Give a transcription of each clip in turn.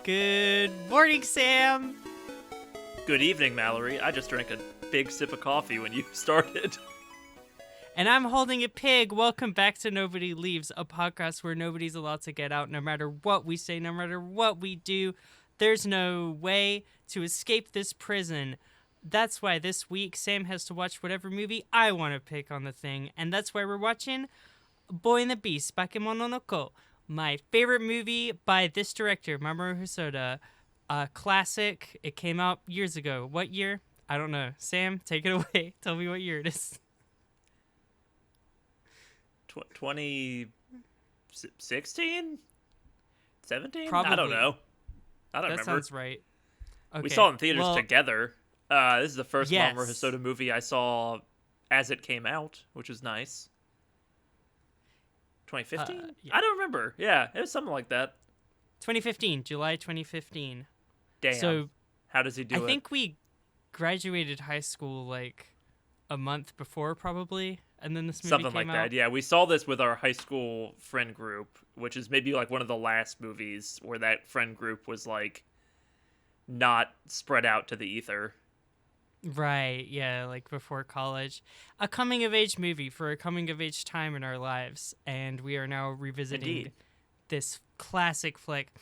Good morning, Sam. Good evening, Mallory. I just drank a big sip of coffee when you started. And I'm holding a pig. Welcome back to Nobody Leaves, a podcast where nobody's allowed to get out no matter what we say, no matter what we do. There's no way to escape this prison. That's why this week Sam has to watch whatever movie I want to pick on the thing. And that's why we're watching Boy and the Beast, Bakemono, my favorite movie by this director, Mamoru Hosoda. A classic. It came out years ago. What year? I don't know. Sam, take it away. Tell me what year it is. 2016? 17? Probably. I don't know. I don't That remember. sounds right. Okay. We saw it in theaters together. This is the first yes. Mamoru Hosoda movie I saw as it came out, which was nice. 2015? Yeah. I don't remember. Yeah, it was something like that. 2015. July 2015. Damn. So how does he do it? I think we graduated high school like a month before, probably, and then this movie something came like out. that. Yeah, we saw this with our high school friend group, which is maybe like one of the last movies where that friend group was like not spread out to the ether. Right, yeah, like before college. A coming-of-age movie for a coming-of-age time in our lives, and we are now revisiting Indeed. this classic flick.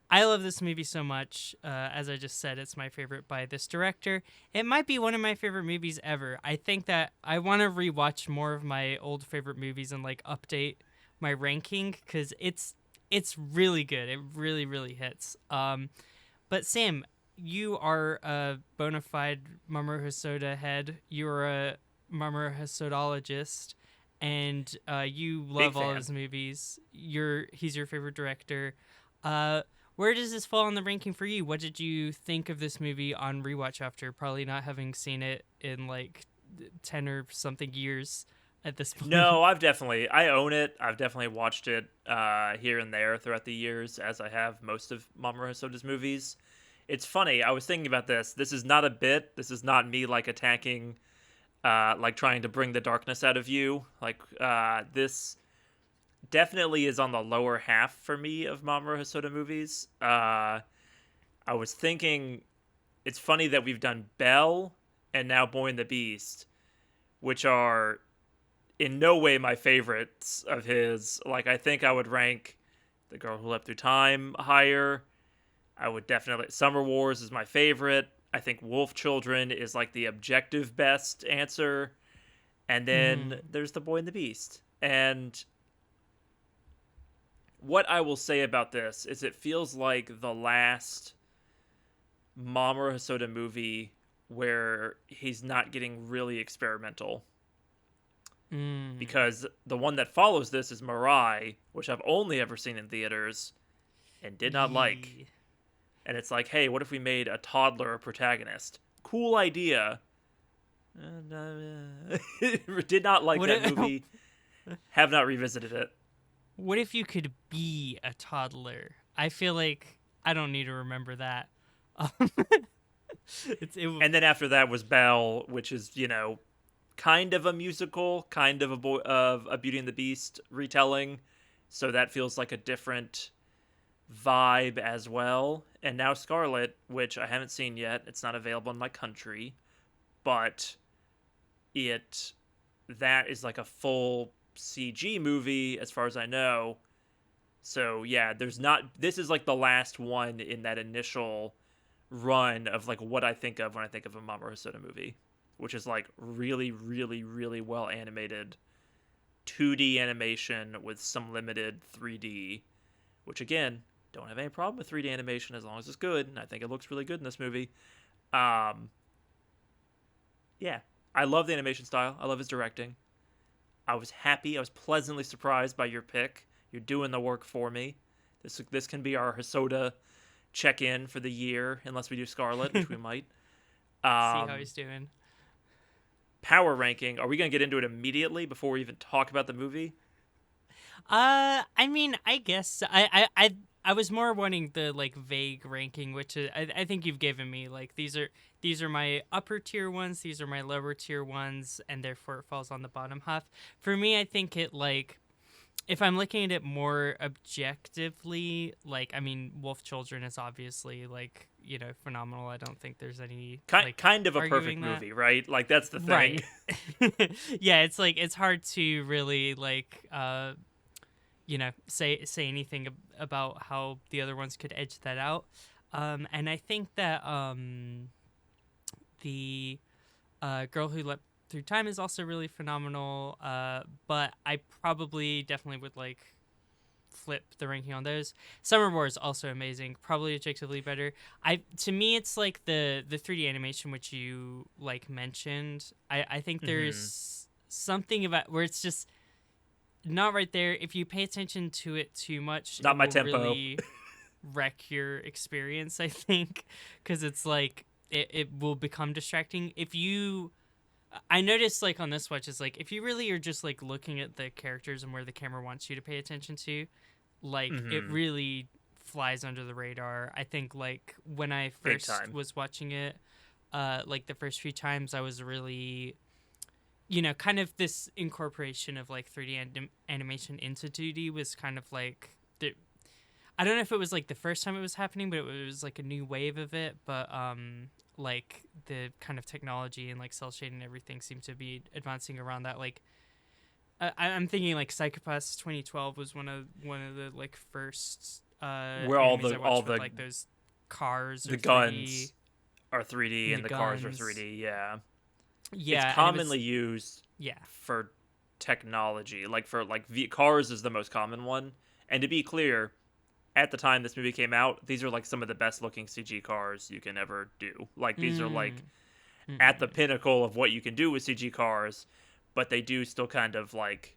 I love this movie so much. As I just said, it's my favorite by this director. It might be one of my favorite movies ever. I think that I want to rewatch more of my old favorite movies and like update my ranking because it's really good. It really, really hits. But Sam, you are a bona fide Mamoru Hosoda head. You're a Mamoru Hosodologist, and you love all of his movies. He's your favorite director. Where does this fall on the ranking for you? What did you think of this movie on rewatch after probably not having seen it in like 10 or something years at this point? No, I own it. I've definitely watched it here and there throughout the years, as I have most of Mamoru Hosoda's movies. It's funny, I was thinking about this. This is not a bit. This is not me like attacking, like trying to bring the darkness out of you. Like this definitely is on the lower half for me of Mamoru Hosoda movies. I was thinking, it's funny that we've done Belle and now Boy and the Beast, which are in no way my favorites of his. Like, I think I would rank The Girl Who Leapt Through Time higher. I would definitely... Summer Wars is my favorite. I think Wolf Children is like the objective best answer. And then there's The Boy and the Beast. And what I will say about this is it feels like the last Mamoru Hosoda movie where he's not getting really experimental. Because the one that follows this is Mirai, which I've only ever seen in theaters and did not like. And it's like, hey, what if we made a toddler a protagonist? Cool idea. Did not like that movie. Have not revisited it. What if you could be a toddler? I feel like I don't need to remember that. And then after that was Belle, which is, kind of a musical, kind of a Beauty and the Beast retelling. So that feels like a different vibe as well. And now Scarlet, which I haven't seen yet. It's not available in my country, but that is like a full CG movie as far as I know. So yeah, this is like the last one in that initial run of like what I think of when I think of a Mamoru Hosoda movie, which is like really, really, really well animated 2D animation with some limited 3D, which again, don't have any problem with 3D animation as long as it's good, and I think it looks really good in this movie. Yeah, I love the animation style. I love his directing. I was happy. I was pleasantly surprised by your pick. You're doing the work for me. This can be our Hosoda check-in for the year, unless we do Scarlet, which we might. See how he's doing. Power ranking. Are we going to get into it immediately before we even talk about the movie? I mean, I guess I was more wanting the like vague ranking, which I think you've given me. Like these are my upper tier ones, these are my lower tier ones, and therefore it falls on the bottom half. For me, I think if I'm looking at it more objectively, like, I mean, Wolf Children is obviously, like, phenomenal. I don't think there's any, like, Kind of a perfect arguing that. movie, right? Like, that's the thing. Right. Yeah, it's like, it's hard to really, like, say anything about how the other ones could edge that out. And I think that the Girl Who Leapt Through Time is also really phenomenal. But I probably definitely would like flip the ranking on those. Summer War is also amazing, probably objectively better. To me it's like the 3D animation which you like mentioned. I think there's something about where it's just not right there. If you pay attention to it too much, Not it my will tempo. really wreck your experience, I think, because it's like it will become distracting. I noticed, like, on this watch, is like if you really are just like looking at the characters and where the camera wants you to pay attention to, like it really flies under the radar. I think, like, when I first was watching it, like the first few times, I was really, kind of this incorporation of like 3D animation into 2D was kind of like I don't know if it was like the first time it was happening, but it was like a new wave of it. But like the kind of technology and like cell shading and everything seemed to be advancing around that. Like I'm thinking like Psychopaths 2012 was one of the like first where all the like those cars, the 3D, guns are 3D and the cars are 3D. Yeah, it's commonly used. Yeah, for technology, like for like cars is the most common one. And to be clear, at the time this movie came out, these are like some of the best looking CG cars you can ever do. Like these are like at the pinnacle of what you can do with CG cars, but they do still kind of like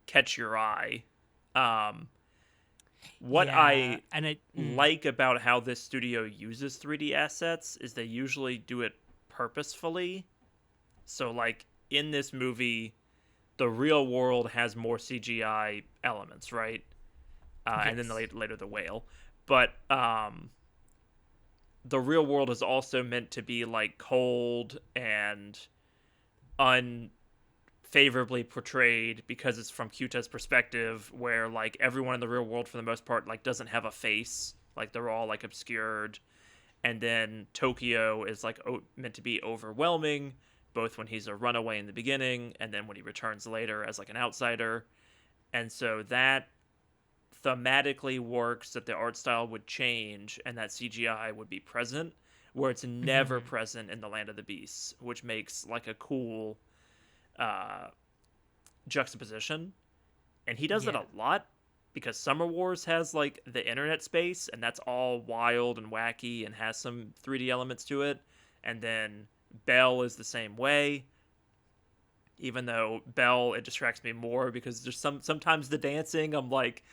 catch your eye. What I like about how this studio uses 3D assets is they usually do it purposefully. So like in this movie, the real world has more CGI elements, right? Yes. And then later the whale. But the real world is also meant to be like cold and unfavorably portrayed because it's from Kyuta's perspective, where like everyone in the real world for the most part like doesn't have a face, like they're all like obscured. And then Tokyo is like meant to be overwhelming, both when he's a runaway in the beginning and then when he returns later as like an outsider. And so that thematically works, that the art style would change and that CGI would be present, where it's never present in the Land of the Beasts, which makes like a cool juxtaposition. And he does it a lot because Summer Wars has like the internet space, and that's all wild and wacky and has some 3D elements to it. And then Belle is the same way, even though Belle, it distracts me more because there's sometimes the dancing, I'm like,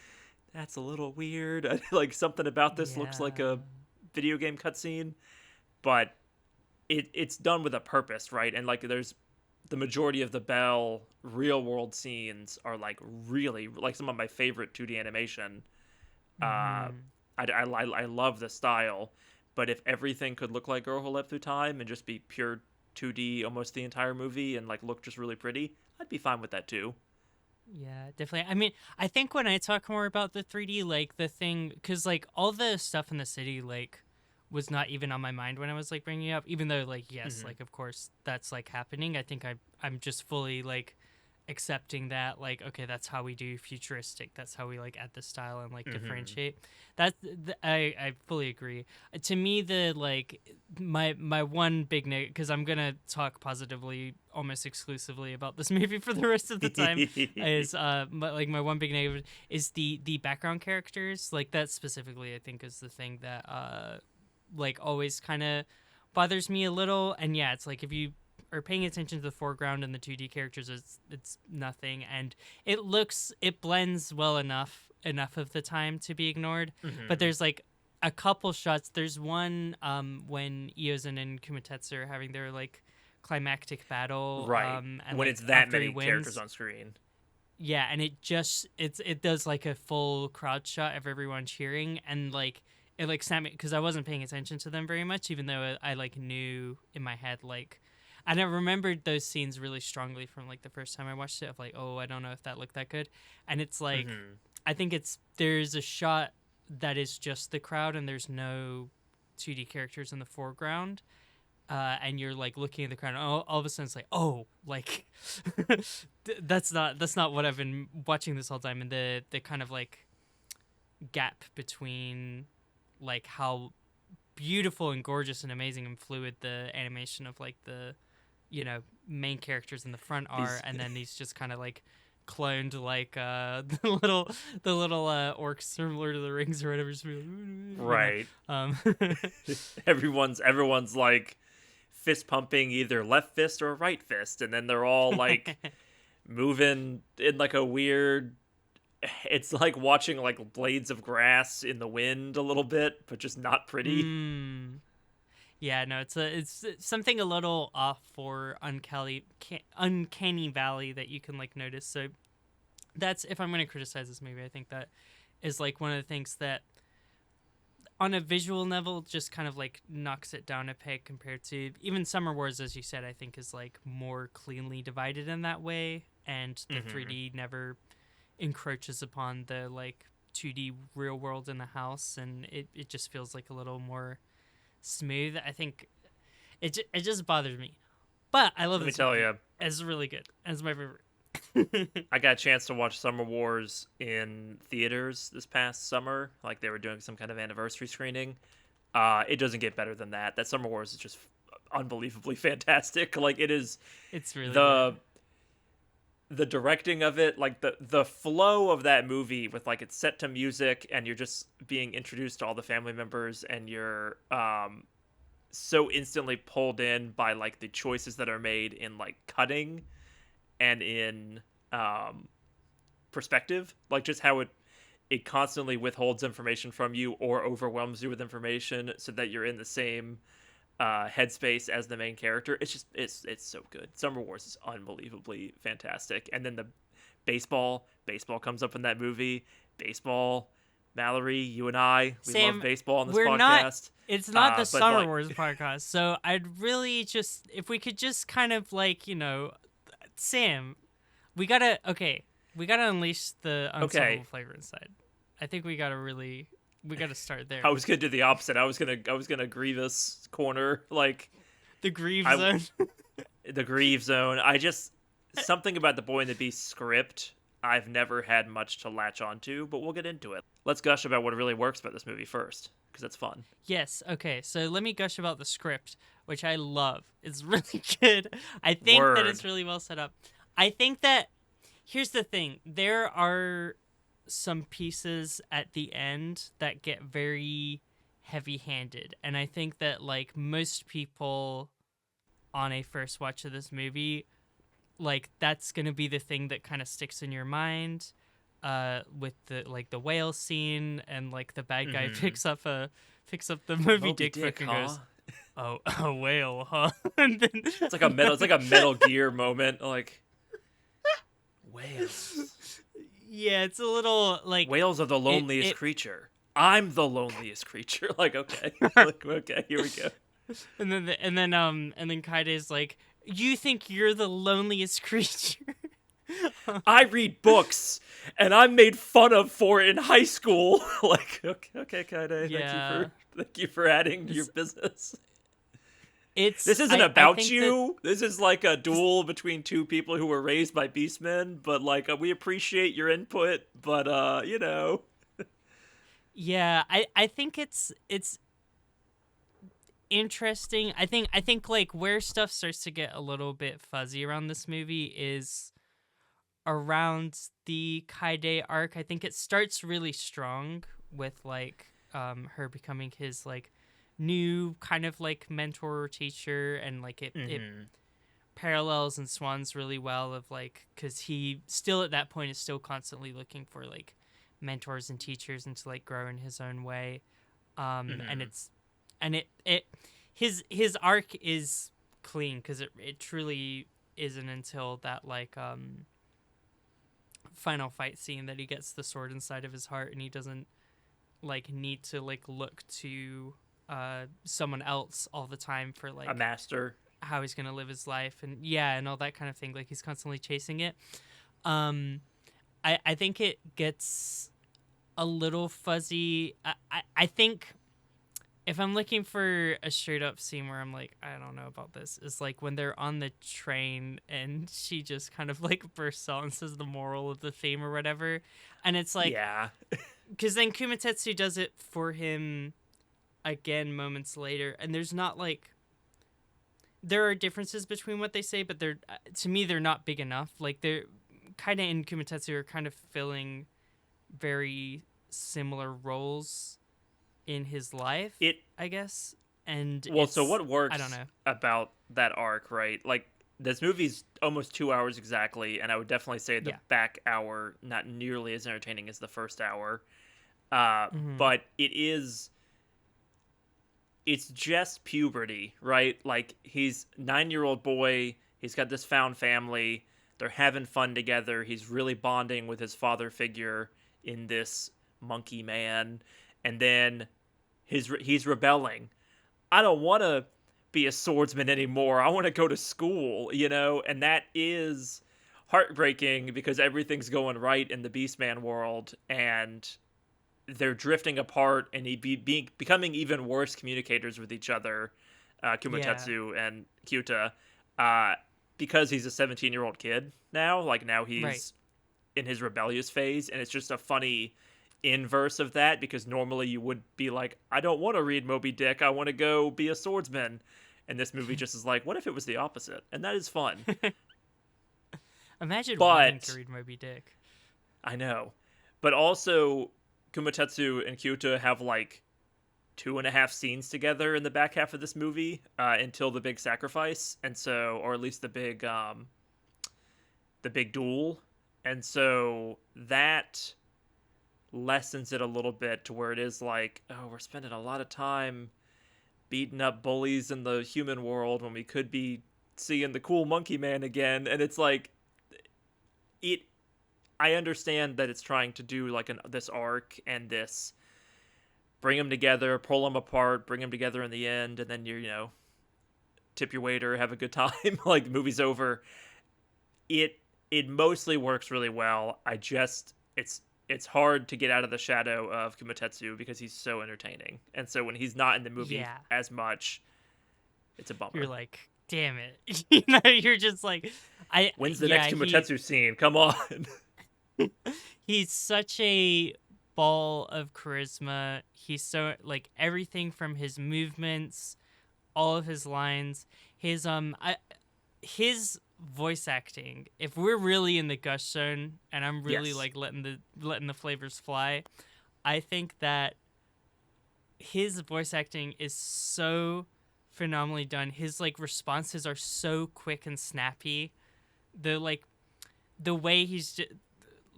that's a little weird. Like something about this looks like a video game cutscene, but it's done with a purpose, right? And like there's the majority of the Belle real world scenes are like really like some of my favorite 2D animation. I love the style, but if everything could look like Girl Who Leapt Through Time and just be pure 2D almost the entire movie and like look just really pretty, I'd be fine with that too. Yeah, definitely. I mean, I think when I talk more about the 3D, like the thing, because like all the stuff in the city, like was not even on my mind when I was like bringing it up, even though like, yes, like of course that's like happening. I think I'm just fully like accepting that, like, okay, that's how we do futuristic. That's how we like add the style and like differentiate. I fully agree. To me, the like my one big negative, because I'm gonna talk positively almost exclusively about this movie for the rest of the time, is my one big negative is the background characters. Like that specifically, I think is the thing that like always kind of bothers me a little. And yeah, it's like if you are paying attention to the foreground and the 2D characters, it's nothing, and it blends well enough of the time to be ignored. But there's like a couple shots. There's one when Iozan and Kumatetsu are having their like climactic battle, right? And when like, it's that many characters on screen. Yeah, and it does like a full crowd shot of everyone cheering, and like it like snapped me because I wasn't paying attention to them very much, even though I like knew in my head like And I remembered those scenes really strongly from like the first time I watched it of like, oh, I don't know if that looked that good. And it's like, I think there's a shot that is just the crowd and there's no 2D characters in the foreground. And you're like looking at the crowd and all of a sudden it's like, oh, like that's not what I've been watching this whole time. And the kind of like gap between like how beautiful and gorgeous and amazing and fluid the animation of like the main characters in the front are, and then these just kind of like cloned like the little orcs from Lord of the Rings or whatever. Right. Everyone's like fist pumping either left fist or right fist, and then they're all like moving in like a weird. It's like watching like blades of grass in the wind a little bit, but just not pretty. Yeah, no, it's something a little off for Uncanny Valley that you can like notice. So that's, if I'm going to criticize this movie, I think that is like one of the things that on a visual level just kind of like knocks it down a peg compared to even Summer Wars, as you said, I think is like more cleanly divided in that way, and the 3D never encroaches upon the like 2D real world in the house, and it just feels like a little more smooth. I think it just bothers me, but I love it. Let me tell you, it's really good. It's my favorite. I got a chance to watch Summer Wars in theaters this past summer. Like they were doing some kind of anniversary screening. It doesn't get better than that. That Summer Wars is just unbelievably fantastic. Like it is. It's really good. The directing of it, like the flow of that movie with like it's set to music and you're just being introduced to all the family members and you're so instantly pulled in by like the choices that are made in like cutting and in perspective, like just how it constantly withholds information from you or overwhelms you with information so that you're in the same headspace as the main character. It's just it's so good. Summer Wars is unbelievably fantastic. And then the baseball comes up in that movie. Baseball, Mallory, you and we Sam, love baseball on this podcast. It's not the Summer Wars podcast. So I'd really just, if we could just kind of like, Sam, we gotta unleash the unstoppable flavor inside. I think we gotta start there. I was gonna do the opposite. I was gonna Grievous corner, like the Grieve zone. The Grieve zone. Something about the Boy and the Beast script I've never had much to latch onto, but we'll get into it. Let's gush about what really works about this movie first, because it's fun. Yes, okay, so let me gush about the script, which I love. It's really good. I think that it's really well set up. I think that, here's the thing, there are some pieces at the end that get very heavy-handed, and I think that like most people on a first watch of this movie, like that's gonna be the thing that kind of sticks in your mind, with the whale scene, and like the bad guy picks up the Moby Dick book and goes, "Oh, a whale, huh?" And then it's like a Metal Gear moment, like whales. Yeah, it's a little like whales are the loneliest creature. I'm the loneliest creature. Like okay, okay, here we go. And then Kaide's like, "You think you're the loneliest creature?" I read books, and I'm made fun of for it in high school. Like, okay, Kaide, yeah. thank you for adding to your business. This isn't about you. This is like a duel between two people who were raised by beastmen, but like we appreciate your input, but Yeah, I think it's interesting. I think like where stuff starts to get a little bit fuzzy around this movie is around the Kaide arc. I think it starts really strong with like her becoming his like new kind of like mentor or teacher, and like it parallels and swans really well of like, because he still at that point is still constantly looking for like mentors and teachers and to like grow in his own way, and his arc is clean because it truly isn't until that like final fight scene that he gets the sword inside of his heart and he doesn't like need to like look to someone else all the time for like a master. how he's gonna live his life, and and all that kind of thing. Like he's constantly chasing it. Um, I think it gets a little fuzzy. I think if I'm looking for a straight up scene where I'm like, I don't know about this, is like when they're on the train and she just kind of like bursts out and says the moral of the theme or whatever. And it's like, Yeah. because then Kumatetsu does it for him again moments later. And there's not like, there are differences between what they say, but they're, to me, they're not big enough. Like they're kind of in Kumatetsu are kind of filling very similar roles in his life, I guess. And so what works I don't know about that arc, right? Like this movie's almost 2 hours exactly, and I would definitely say the back hour not nearly as entertaining as the first hour. But it's just puberty, right? Like he's 9-year-old boy, he's got this found family, they're having fun together, he's really bonding with his father figure in this monkey man, and then he's rebelling. I don't want to be a swordsman anymore. I want to go to school, and that is heartbreaking because everything's going right in the Beastman world, and they're drifting apart, and becoming even worse communicators with each other, Kumatetsu and Kyuta, because he's a 17-year-old kid now. Like now he's in his rebellious phase, and it's just a funny inverse of that, because normally you would be like, I don't want to read Moby Dick, I want to go be a swordsman, and this movie just is like, what if it was the opposite? And that is fun. Imagine wanting to read Moby Dick. I know, but also Kumatetsu and Kyuta have like 2.5 scenes together in the back half of this movie, until the big sacrifice, and so, or at least the big duel, and so that lessens it a little bit to where it is like, oh, we're spending a lot of time beating up bullies in the human world when we could be seeing the cool monkey man again. And it's like, I understand that it's trying to do like this arc and this bring them together, pull them apart, bring them together in the end, and then you tip your waiter, have a good time, like the movie's over. It mostly works really well. It's hard to get out of the shadow of Kumatetsu because he's so entertaining. And so when he's not in the movie as much, it's a bummer. You're like, damn it. You're just like, when's the next Kumatetsu scene? Come on. He's such a ball of charisma. He's so, like, everything from his movements, all of his lines, his voice acting. If we're really in the gush zone and I'm really like letting the flavors fly, I think that his voice acting is so phenomenally done. His like responses are so quick and snappy. The way he's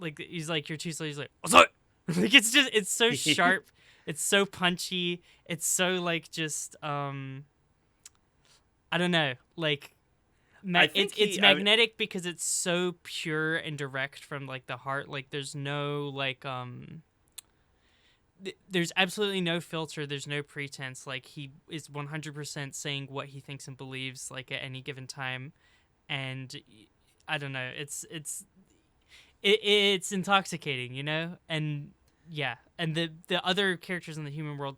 like, you're too slow, he's like, what's up? Like it's so sharp, it's so punchy, it's so like just I don't know, like it's magnetic because it's so pure and direct from like the heart. Like there's no like there's absolutely no filter, there's no pretense. Like he is 100% saying what he thinks and believes, like at any given time. And I don't know, it's intoxicating, and and the other characters in the human world,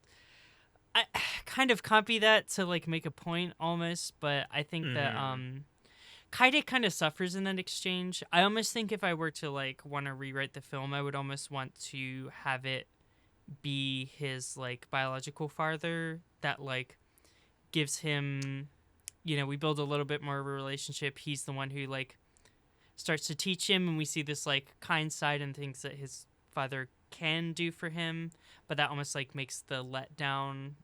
I kind of copy that to like make a point almost, but I think that Kaide kind of suffers in that exchange. I almost think if I were to like want to rewrite the film, I would almost want to have it be his like biological father that like gives him, we build a little bit more of a relationship. He's the one who like starts to teach him, and we see this like kind side and things that his father can do for him, but that almost like makes the letdown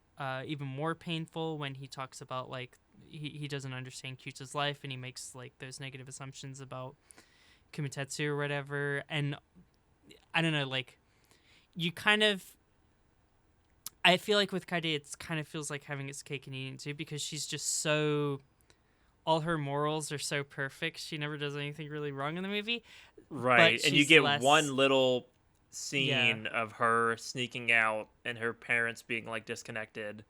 even more painful when he talks about like he doesn't understand Kyuta's life, and he makes like those negative assumptions about Kumatetsu or whatever. And I don't know, like you kind of, I feel like with Kaide it kind of feels like having its cake and eating it too, because she's just so, all her morals are so perfect. She never does anything really wrong in the movie. Right. And you get one little scene of her sneaking out and her parents being like disconnected.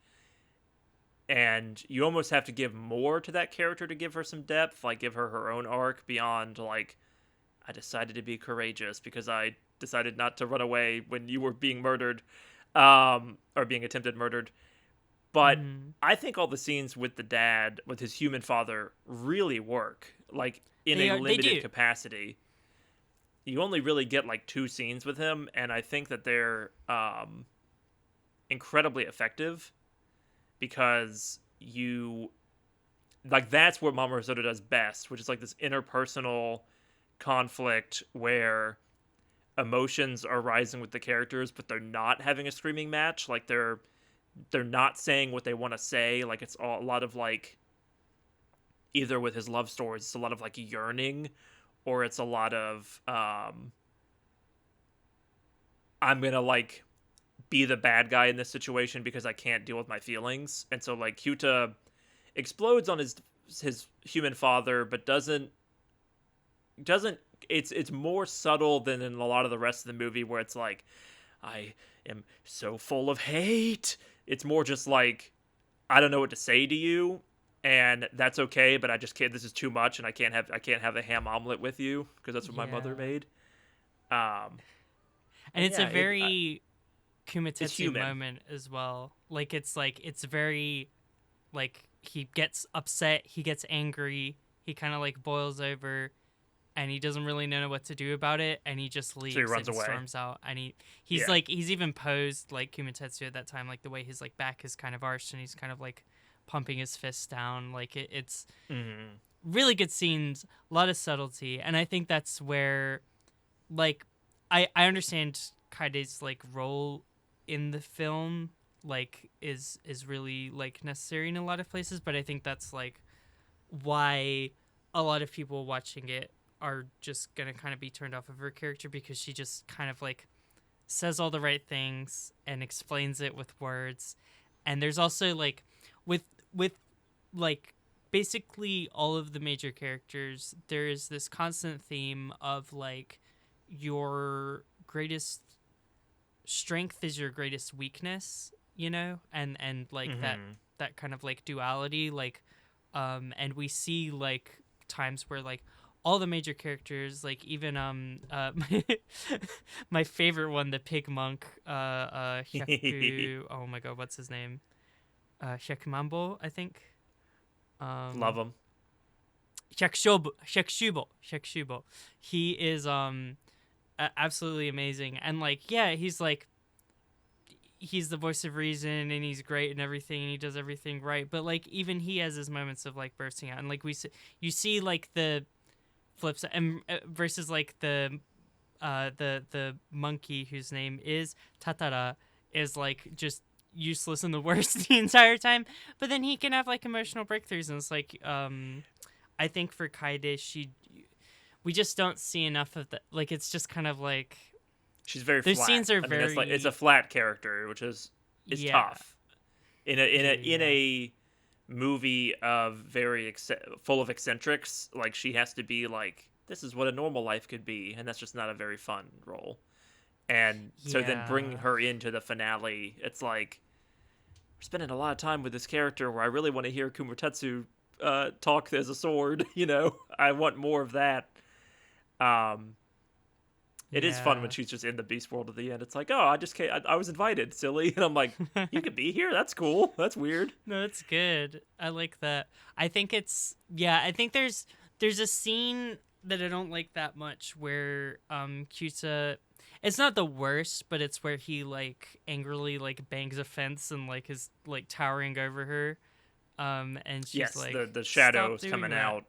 and you almost have to give more to that character to give her some depth, like give her her own arc beyond like, I decided to be courageous because I decided not to run away when you were being murdered, or being attempted murdered. But Mm. I think all the scenes with the dad, with his human father, really work, like in a They limited do. capacity. You only really get like 2 scenes with him, and I think that they're incredibly effective because you like that's what Mamoru Hosoda does best, which is like this interpersonal conflict where emotions are rising with the characters, but they're not having a screaming match. Like they're not saying what they want to say. Like it's a lot of like either with his love stories, it's a lot of like yearning, or it's a lot of I'm gonna like be the bad guy in this situation because I can't deal with my feelings. And so like Kyuta explodes on his human father, but doesn't it's more subtle than in a lot of the rest of the movie where it's like I am so full of hate. It's more just like I don't know what to say to you, and that's okay, but I just can't. This is too much, and I can't have a ham omelet with you because that's what my mother Yeah. made. Um, And and it's a yeah, very it's Kumatetsu human. moment as well. Like it's very like he gets upset, he gets angry, he kind of like boils over, and he doesn't really know what to do about it, and he just So he leaves runs and away. storms out. And he's Yeah. like he's even posed like Kumatetsu at that time, like the way his like back is kind of arched and he's kind of like pumping his fists down. Like it's Mm-hmm. really good scenes, a lot of subtlety, and I think that's where like I understand Kaide's like role in the film is really like necessary in a lot of places, but I think that's like why a lot of people watching it are just gonna kind of be turned off of her character because she just kind of like says all the right things and explains it with words. And there's also like with with like basically all of the major characters, there is this constant theme of like your greatest strength is your greatest weakness, you know? And like Mm-hmm. that kind of like duality, like and we see like times where like all the major characters, like even my favorite one, the pig monk, Hyaku, oh my god, what's his name? Hyakumambo, I think. Love Um him. Shakushubo. He is absolutely amazing. And like yeah, he's the voice of reason and he's great and everything and he does everything right, but like even he has his moments of like bursting out. And like you see like the flips and versus like the monkey whose name is Tatara is like just useless and the worst the entire time, but then he can have like emotional breakthroughs. And it's like I think for Kaede, we just don't see enough of that. Like it's just kind of like She's very those flat. scenes are I mean, it's a very flat character, which is yeah tough in yeah a movie of full of eccentrics. Like she has to be like this is what a normal life could be, and that's just not a very fun role. And so then bringing yeah her into the finale, it's like we're spending a lot of time with this character where I really want to hear Kumatetsu talk as a sword. I want more of that. Um, it is fun when yeah. she's just in the beast world at the end. It's like, oh, I just can't. I was invited, silly, and I'm like, you could be here. That's cool. That's weird. No, it's good. I like that. I think it's yeah. I think there's a scene that I don't like that much where Kyuta. It's not the worst, but it's where he like angrily like bangs a fence and like is like towering over her, and she's Yes, like, the "Stop shadows doing coming that," out,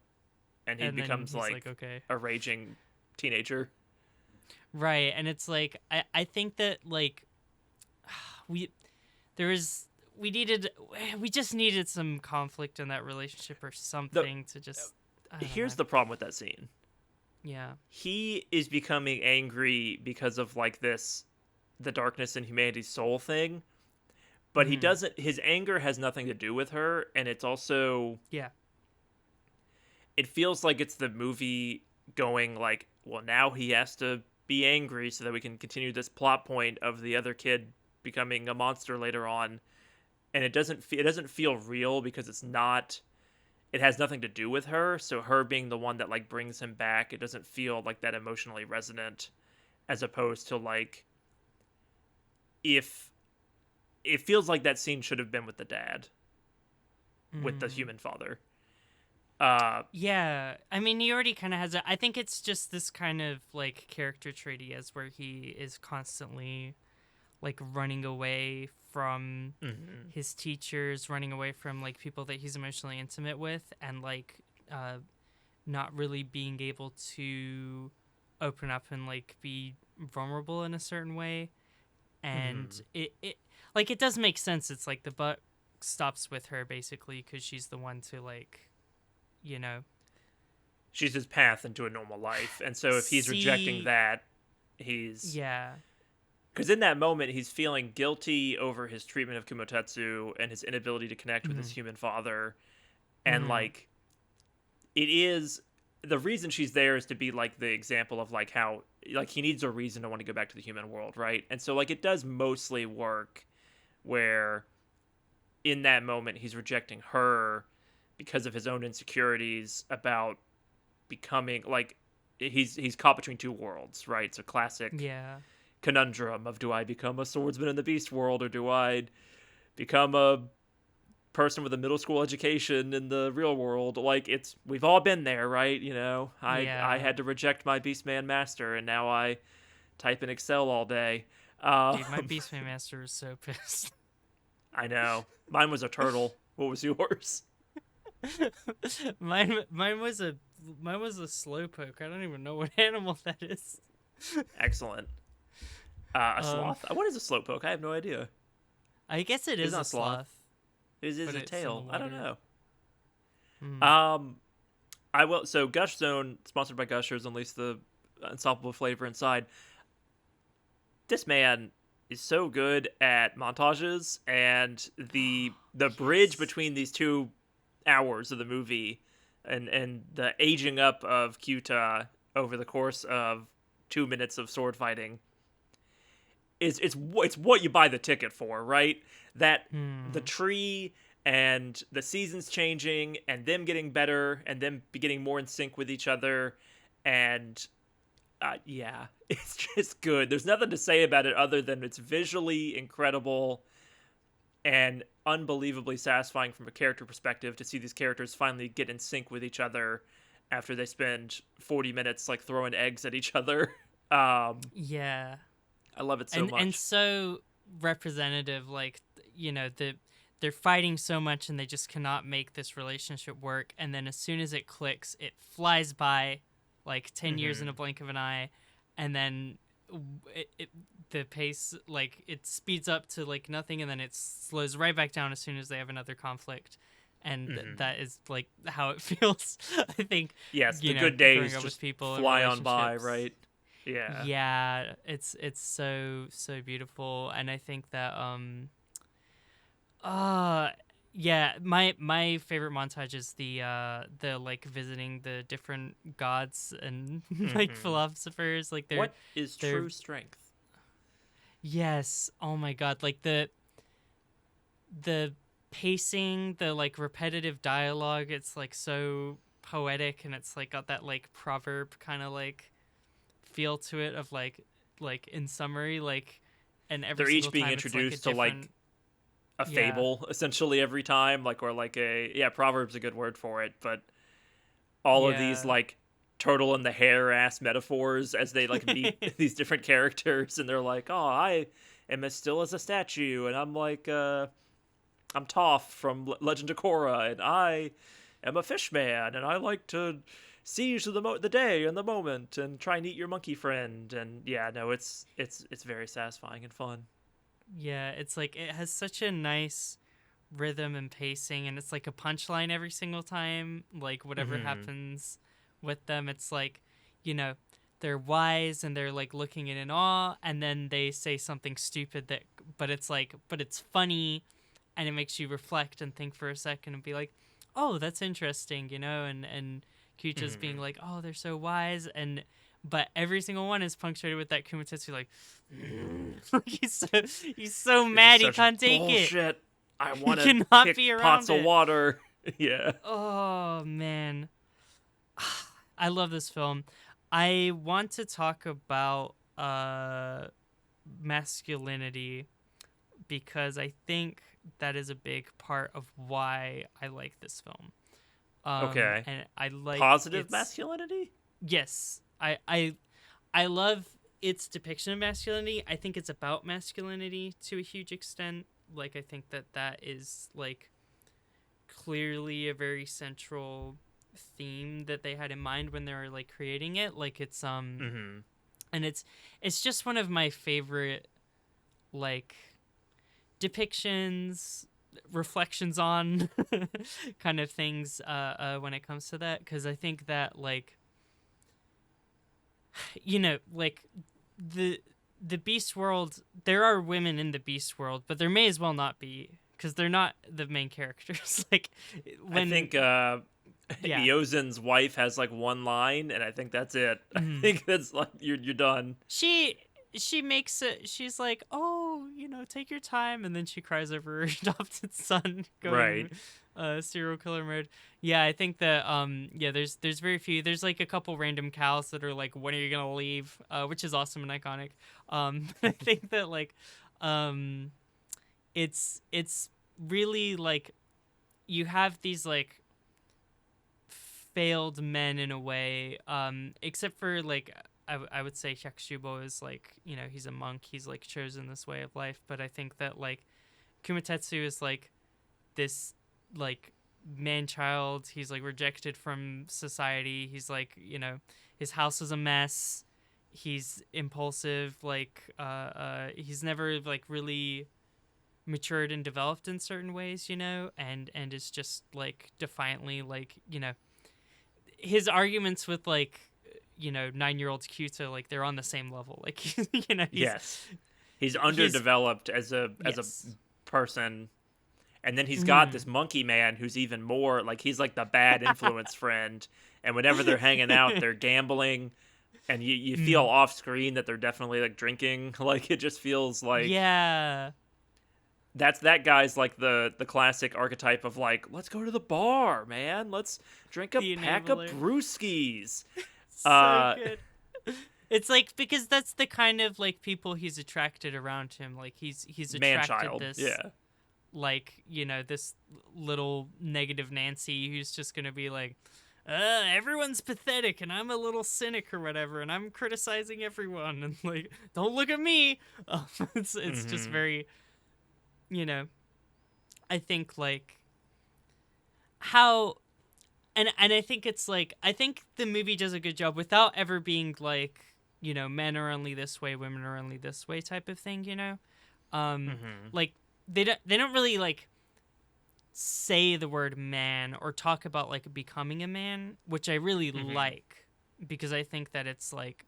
and he and then becomes he's like, like "Okay." a raging teenager. Right, and it's like I think that like we there is we just needed some conflict in that relationship or The something to just I don't Here's know. the problem with that scene. Yeah. He is becoming angry because of like the darkness in humanity's soul thing, but he Hmm. doesn't. His anger has nothing to do with her, and it's also Yeah. it feels like it's the movie going like, well, now he has to be angry so that we can continue this plot point of the other kid becoming a monster later on. and it doesn't feel real because it has nothing to do with her. So her being the one that like brings him back, it doesn't feel like that emotionally resonant, as opposed to like if it feels like that scene should have been with the dad, with the human father. Yeah, I mean, he already kind of has it. I think it's just this kind of like character trait he has, where he is constantly like running away from his teachers, running away from like people that he's emotionally intimate with, and like not really being able to open up and like be vulnerable in a certain way. And it like it does make sense. It's like the buck stops with her basically because she's the one to like, you know, she's his path into a normal life, and so if he's rejecting that, he's yeah. Because in that moment, he's feeling guilty over his treatment of Kumatetsu and his inability to connect with his human father. And, like, it is... The reason she's there is to be, like, the example of, like, how... Like, he needs a reason to want to go back to the human world, right? And so, like, it does mostly work where, in that moment, he's rejecting her because of his own insecurities about becoming... Like, he's caught between two worlds, right? It's a classic... Yeah. conundrum of, do I become a swordsman in the beast world, or do I become a person with a middle school education in the real world? Like, we've all been there, right? You know, I had to reject my Beastman master, and now I type in Excel all day. Dude, my Beastman master was so pissed. I know. Mine was a turtle. What was yours? mine was a slowpoke. I don't even know what animal that is. Excellent. A sloth? What is a slowpoke? I have no idea. I guess it is a sloth. Is a tail? I don't know. So Gush Zone, sponsored by Gushers, unleash the unstoppable flavor inside. This man is so good at montages, and the bridge between these 2 hours of the movie and the aging up of Kyuta over the course of 2 minutes of sword fighting it's what you buy the ticket for, right? That the tree and the seasons changing and them getting better and them getting more in sync with each other, and yeah, it's just good. There's nothing to say about it other than it's visually incredible and unbelievably satisfying from a character perspective to see these characters finally get in sync with each other after they spend 40 minutes like throwing eggs at each other. Yeah. I love it so much. And so representative, like, you know, they're fighting so much and they just cannot make this relationship work. And then as soon as it clicks, it flies by like 10 years in a blink of an eye. And then the pace, like, it speeds up to like nothing, and then it slows right back down as soon as they have another conflict. And that is like how it feels. I think. Yes, the good days just with people fly on by, right? Yeah. Yeah, it's so beautiful, and I think that yeah, my favorite montage is the like visiting the different gods and like philosophers, like what is true strength? Yes. Oh my god, like the pacing, the like repetitive dialogue, it's like so poetic, and it's like got that like proverb kind of like feel to it of like in summary, like, and every they're each single being time introduced it's like to like a fable essentially every time, like, or like proverb's a good word for it, but all of these like turtle in the hair ass metaphors as they like meet these different characters, and they're like, oh, I am as still as a statue, and I'm like I'm Toph from Legend of Korra, and I am a fish man, and I like to seize the day and the moment and try and eat your monkey friend. And yeah, no, it's very satisfying and fun. Yeah, it's like it has such a nice rhythm and pacing, and it's like a punchline every single time, like whatever happens with them. It's like, you know, they're wise and they're like looking in awe, and then they say something stupid but it's funny, and it makes you reflect and think for a second and be like, oh, that's interesting, you know, and Kyuta's being like, oh, they're so wise, but every single one is punctuated with that Kumatetsu, like, he's so mad he can't take bullshit. I You want to cannot kick be pots around of it. water. Yeah. Oh man, I love this film. I want to talk about masculinity because I think that is a big part of why I like this film. Okay. And I like Positive its masculinity? yes, I love its depiction of masculinity. I think it's about masculinity to a huge extent. Like I think that that is like clearly a very central theme that they had in mind when they were like creating it. Like it's Mm-hmm. and it's just one of my favorite like depictions, reflections on kind of things when it comes to that, because I think that like like the the beast world, there are women in the beast world, but there may as well not be because they're not the main characters. Like I when think yeah. Eozen's wife has like one line, and I think that's it. I Mhm. think that's like you're done. She makes it, she's like, oh, take your time, and then she cries over her adopted son Right. going serial killer mode. Yeah, I think that yeah, there's very few, there's like a couple random cows that are like, when are you gonna leave, which is awesome and iconic. But I think that like um it's really like you have these like failed men in a way, except for like I would say Hyakushubo is like, he's a monk, he's like chosen this way of life, but I think that like Kumatetsu is like this like man child, he's like rejected from society, he's like, his house is a mess, he's impulsive, like he's never like really matured and developed in certain ways, and is just like defiantly like, his arguments with like 9-year-old Kyuta, like they're on the same level, like Yes. He's he's underdeveloped as a yes. person, and then he's got Mhm. this monkey man who's even more like he's like the bad influence friend. And whenever they're hanging out, they're gambling, and you feel Mm. off screen that they're definitely like drinking. Like it just feels like Yeah, that guy's like the classic archetype of like, let's go to the bar, man. Let's drink a the pack of enabler. brewskis. So Uh, good. It's like because that's the kind of like people he's attracted around him, like he's man attracted child. this Yeah. like this little negative Nancy who's just gonna be like, everyone's pathetic and I'm a little cynic or whatever, and I'm criticizing everyone, and like, don't look at me. It's just Mm-hmm. very, you know I think like how, and I think it's like, I think the movie does a good job without ever being like, men are only this way, women are only this way type of thing, Mm-hmm. like they don't really like say the word man or talk about like becoming a man, which I really Mm-hmm. like, because I think that it's like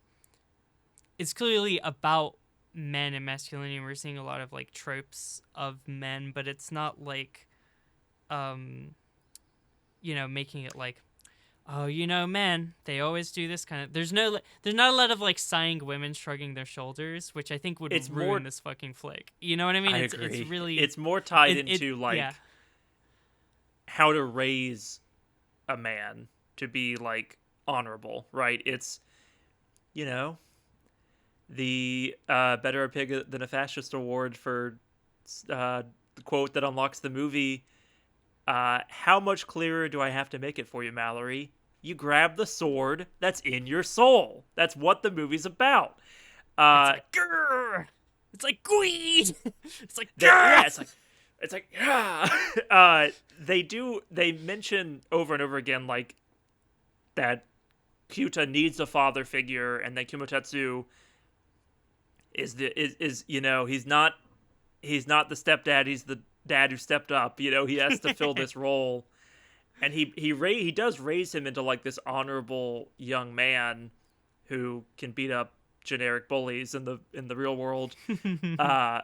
it's clearly about men and masculinity. We're seeing a lot of like tropes of men, but it's not like um making it like, oh, men, they always do this kind of, there's not a lot of like sighing women shrugging their shoulders, which I think It's would ruin more. this fucking flick. You know what I mean? I It's agree. really It's more tied it into yeah. like how to raise a man to be like honorable, right? It's you know the better a pig than a fascist award for the quote that unlocks the movie. How much clearer do I have to make it for you, Mallory? You grab the sword that's in your soul. That's what the movie's about. It's Uh, like grrr. It's like gweed. It's like yeah, grrr. it's like yeah. They mention over and over again like that Kyuta needs a father figure, and that Kumotetsu is he's not the stepdad, he's the dad who stepped up. He has to fill this role, and he does raise him into like this honorable young man who can beat up generic bullies in the real world. Uh,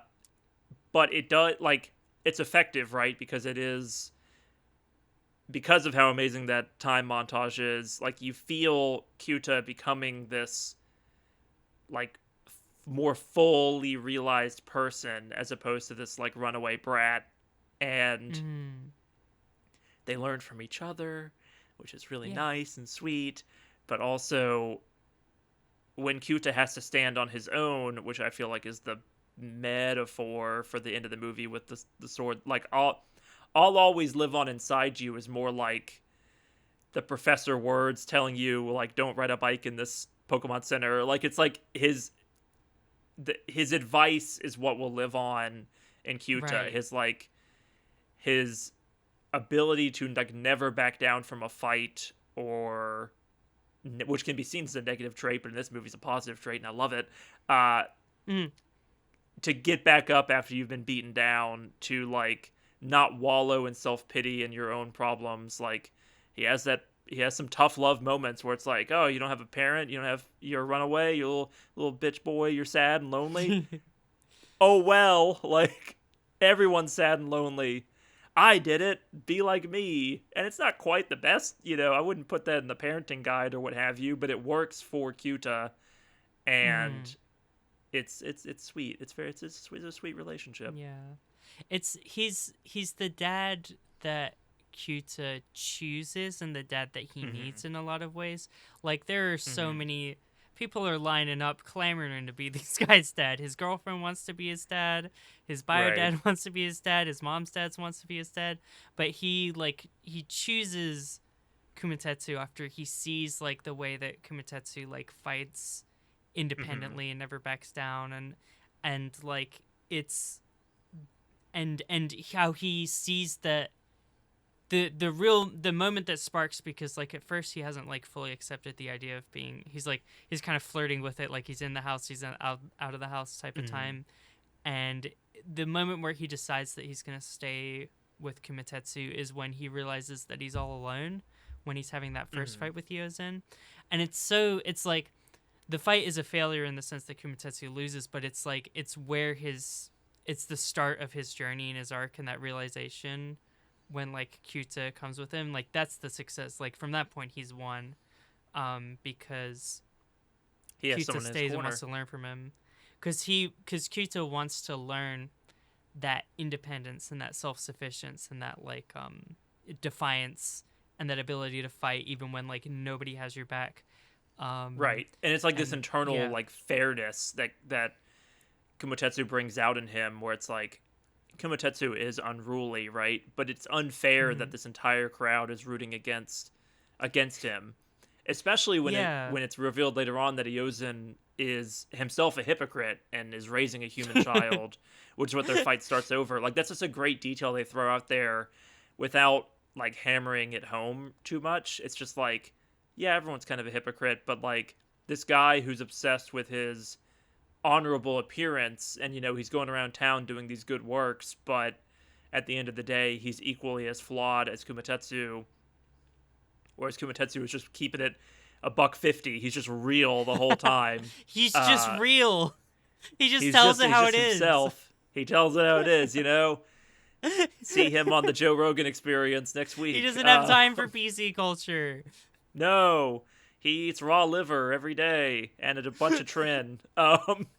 but it does like it's effective, right? Because of how amazing that time montage is. Like you feel Kyuta becoming this like more fully realized person as opposed to this like runaway brat and Mm. they learn from each other, which is really Yeah. nice and sweet. But also, when Kyuta has to stand on his own, which I feel like is the metaphor for the end of the movie with the sword, like I'll always live on inside you is more like the professor words telling you like don't ride a bike in this Pokemon Center. Like it's like his advice is what will live on in Kyuta. Right. His ability to like never back down from a fight, or which can be seen as a negative trait, but in this movie it's a positive trait, and I love it. Mm. To get back up after you've been beaten down, to like not wallow in self-pity and your own problems. Like he has some tough love moments where it's like, oh, you don't have a parent, you're a runaway, you little bitch boy, you're sad and lonely. Oh well, like everyone's sad and lonely. I did it, be like me. And it's not quite the best, I wouldn't put that in the parenting guide or what have you, but it works for Kyuta, Mm. and it's sweet. It's a sweet relationship. Yeah. He's the dad that Kyuta chooses and the dad that he Mhm. needs in a lot of ways. Like there are so Mhm. many people are lining up clamoring to be this guy's dad. His girlfriend wants to be his dad. His bio Right. dad wants to be his dad. His mom's dad wants to be his dad. But he chooses Kumatetsu after he sees like the way that Kumatetsu like fights Mhm. independently and never backs down, and like it's and how he sees that the moment that sparks, because like at first he hasn't like fully accepted the idea of being, he's kind of flirting with it, like he's in the house, he's out of the house type of Mhm. time. And the moment where he decides that he's gonna stay with Kumatetsu is when he realizes that he's all alone, when he's having that first Mhm. fight with Yozen. And it's like the fight is a failure in the sense that Kumatetsu loses, but it's like it's the start of his journey and his arc, and that realization when like Kyuta comes with him, like that's the success. Like from that point he's won, because He has Kyuta someone in his stays and wants corner. to learn from him, because Kyuta wants to learn that independence and that self-sufficiency and that like defiance and that ability to fight even when like nobody has your back. um Right. And it's like this and internal yeah. like fairness that Kumatetsu brings out in him, where it's like Kumatetsu is unruly, right? But it's unfair Mhm. that this entire crowd is rooting against him. Especially Yeah. when it's revealed later on that Iozan is himself a hypocrite and is raising a human child, which is what their fight starts over. Like that's just a great detail they throw out there without like hammering it home too much. It's just like, yeah, everyone's kind of a hypocrite, but like this guy who's obsessed with his honorable appearance, and he's going around town doing these good works, but at the end of the day he's equally as flawed as Kumatetsu, whereas Kumatetsu is just keeping it a buck 50. He's just real the whole time. He's just uh real. He just tells it he's how just it is. himself. He tells it how it is. See him on the Joe Rogan Experience next He week. doesn't have time for PC culture. No, he eats raw liver every day and a bunch of trin.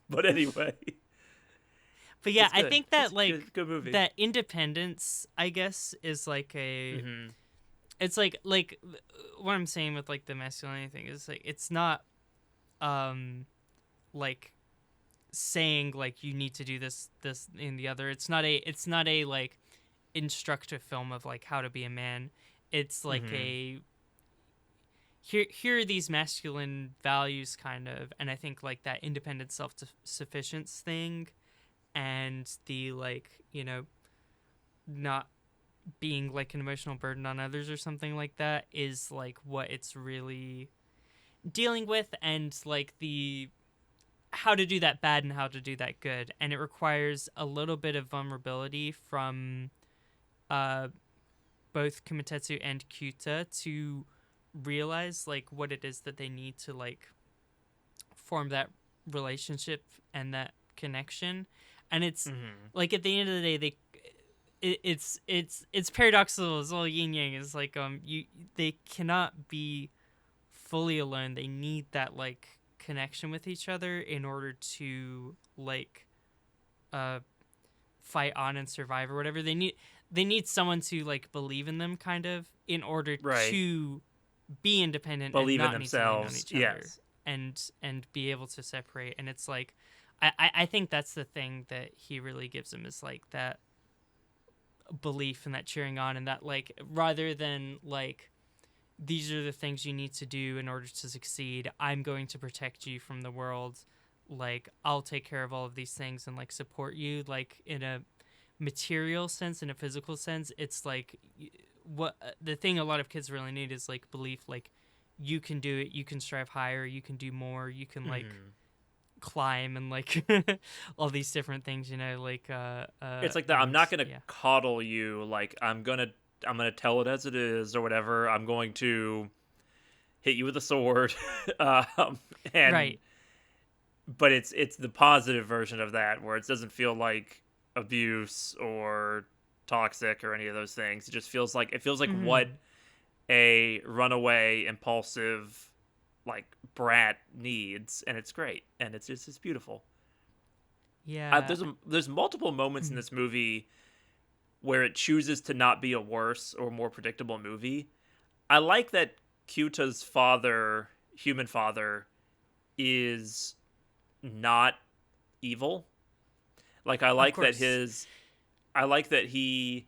But anyway, But yeah, it's I good. think It's that a like good movie. that independence, I guess, is like a Hmm. it's like what I'm saying with like the masculinity thing is like it's not like saying like you need to do this and the other. It's not a like instructive film of like how to be a man. It's like Hmm. a here are these masculine values kind of, and I think like that independent self sufficiency thing, and the like not being like an emotional burden on others or something like that is like what it's really dealing with, and like the how to do that bad and how to do that good. And it requires a little bit of vulnerability from uh both Kumatetsu and Kyuta to realize like what it is that they need to like form that relationship and that connection. And it's Hmm. like at the end of the day it's paradoxical. It's all yin yang. It's like they cannot be fully alone. They need that like connection with each other in order to like uh fight on and survive or whatever. they need someone to like believe in them, kind of, in order Right. to be independent and Believe in not need to lean on themselves. each other, Yes. and be able to separate. And it's like, I think that's the thing that he really gives them, is like that belief and that cheering on, and that like, rather than like, these are the things you need to do in order to succeed, I'm going to protect you from the world, like I'll take care of all of these things and like support you, like in a material sense, in a physical sense. It's like, what the thing a lot of kids really need is like belief, like you can do it, you can strive higher, you can do more, you can like Mhm. climb and like all these different things, like It's like that. I'm and not gonna yeah. coddle you. Like I'm gonna tell it as it is or whatever. I'm going to hit you with a sword. And Right. but it's the positive version of that where it doesn't feel like abuse or toxic or any of those things. It feels like what Hmm. a runaway impulsive like brat needs, and it's great, and it's beautiful. Yeah. There's multiple moments in Mhm. this movie where it chooses to not be a worse or more predictable movie. I like that Kyuta's father, human father, is not evil. Like Of course. I like that he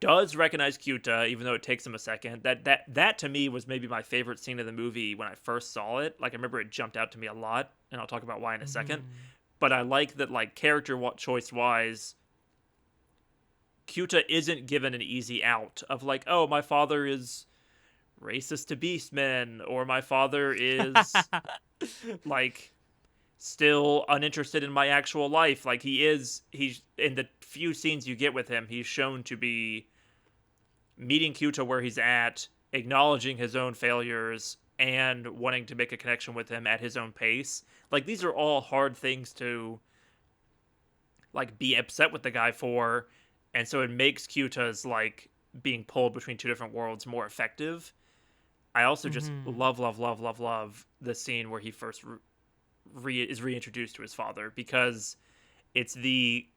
does recognize Kyuta, even though it takes him a second. That to me was maybe my favorite scene of the movie when I first saw it. Like I remember it jumped out to me a lot, and I'll talk about why in a second. Hmm. But I like that, like character choice wise, Kyuta isn't given an easy out of like, oh, my father is racist to beastmen, or my father is like still uninterested in my actual life. Like he's in the few scenes you get with him, he's shown to be meeting Kyuta where he's at, acknowledging his own failures, and wanting to make a connection with him at his own pace. Like these are all hard things to like be upset with the guy for, and so it makes Kyuta's like being pulled between two different worlds more effective. I also just Hmm. love the scene where he first is reintroduced to his father, because it's the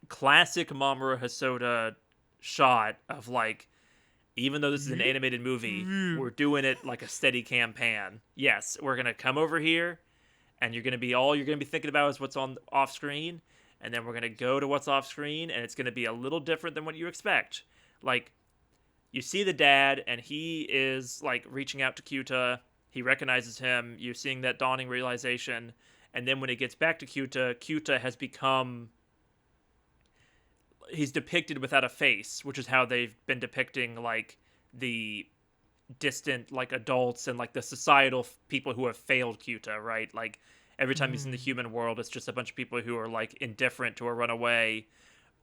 classic Mamoru Hosoda shot of like, even though this is an animated movie, we're doing it like a steady cam pan. Yes, we're gonna come over here, and all you're gonna be thinking about is what's on off screen, and then we're gonna go to what's off screen, and it's gonna be a little different than what you expect. Like you see the dad, and he is like reaching out to Kyuta. He recognizes him. You're seeing that dawning realization, and then when it gets back to Kyuta, Kyuta has become he's depicted without a face, which is how they've been depicting like the distant like adults and like the societal people who have failed Kyuta, right? Like every time he's in the Hmm. human world, it's just a bunch of people who are like indifferent to a runaway,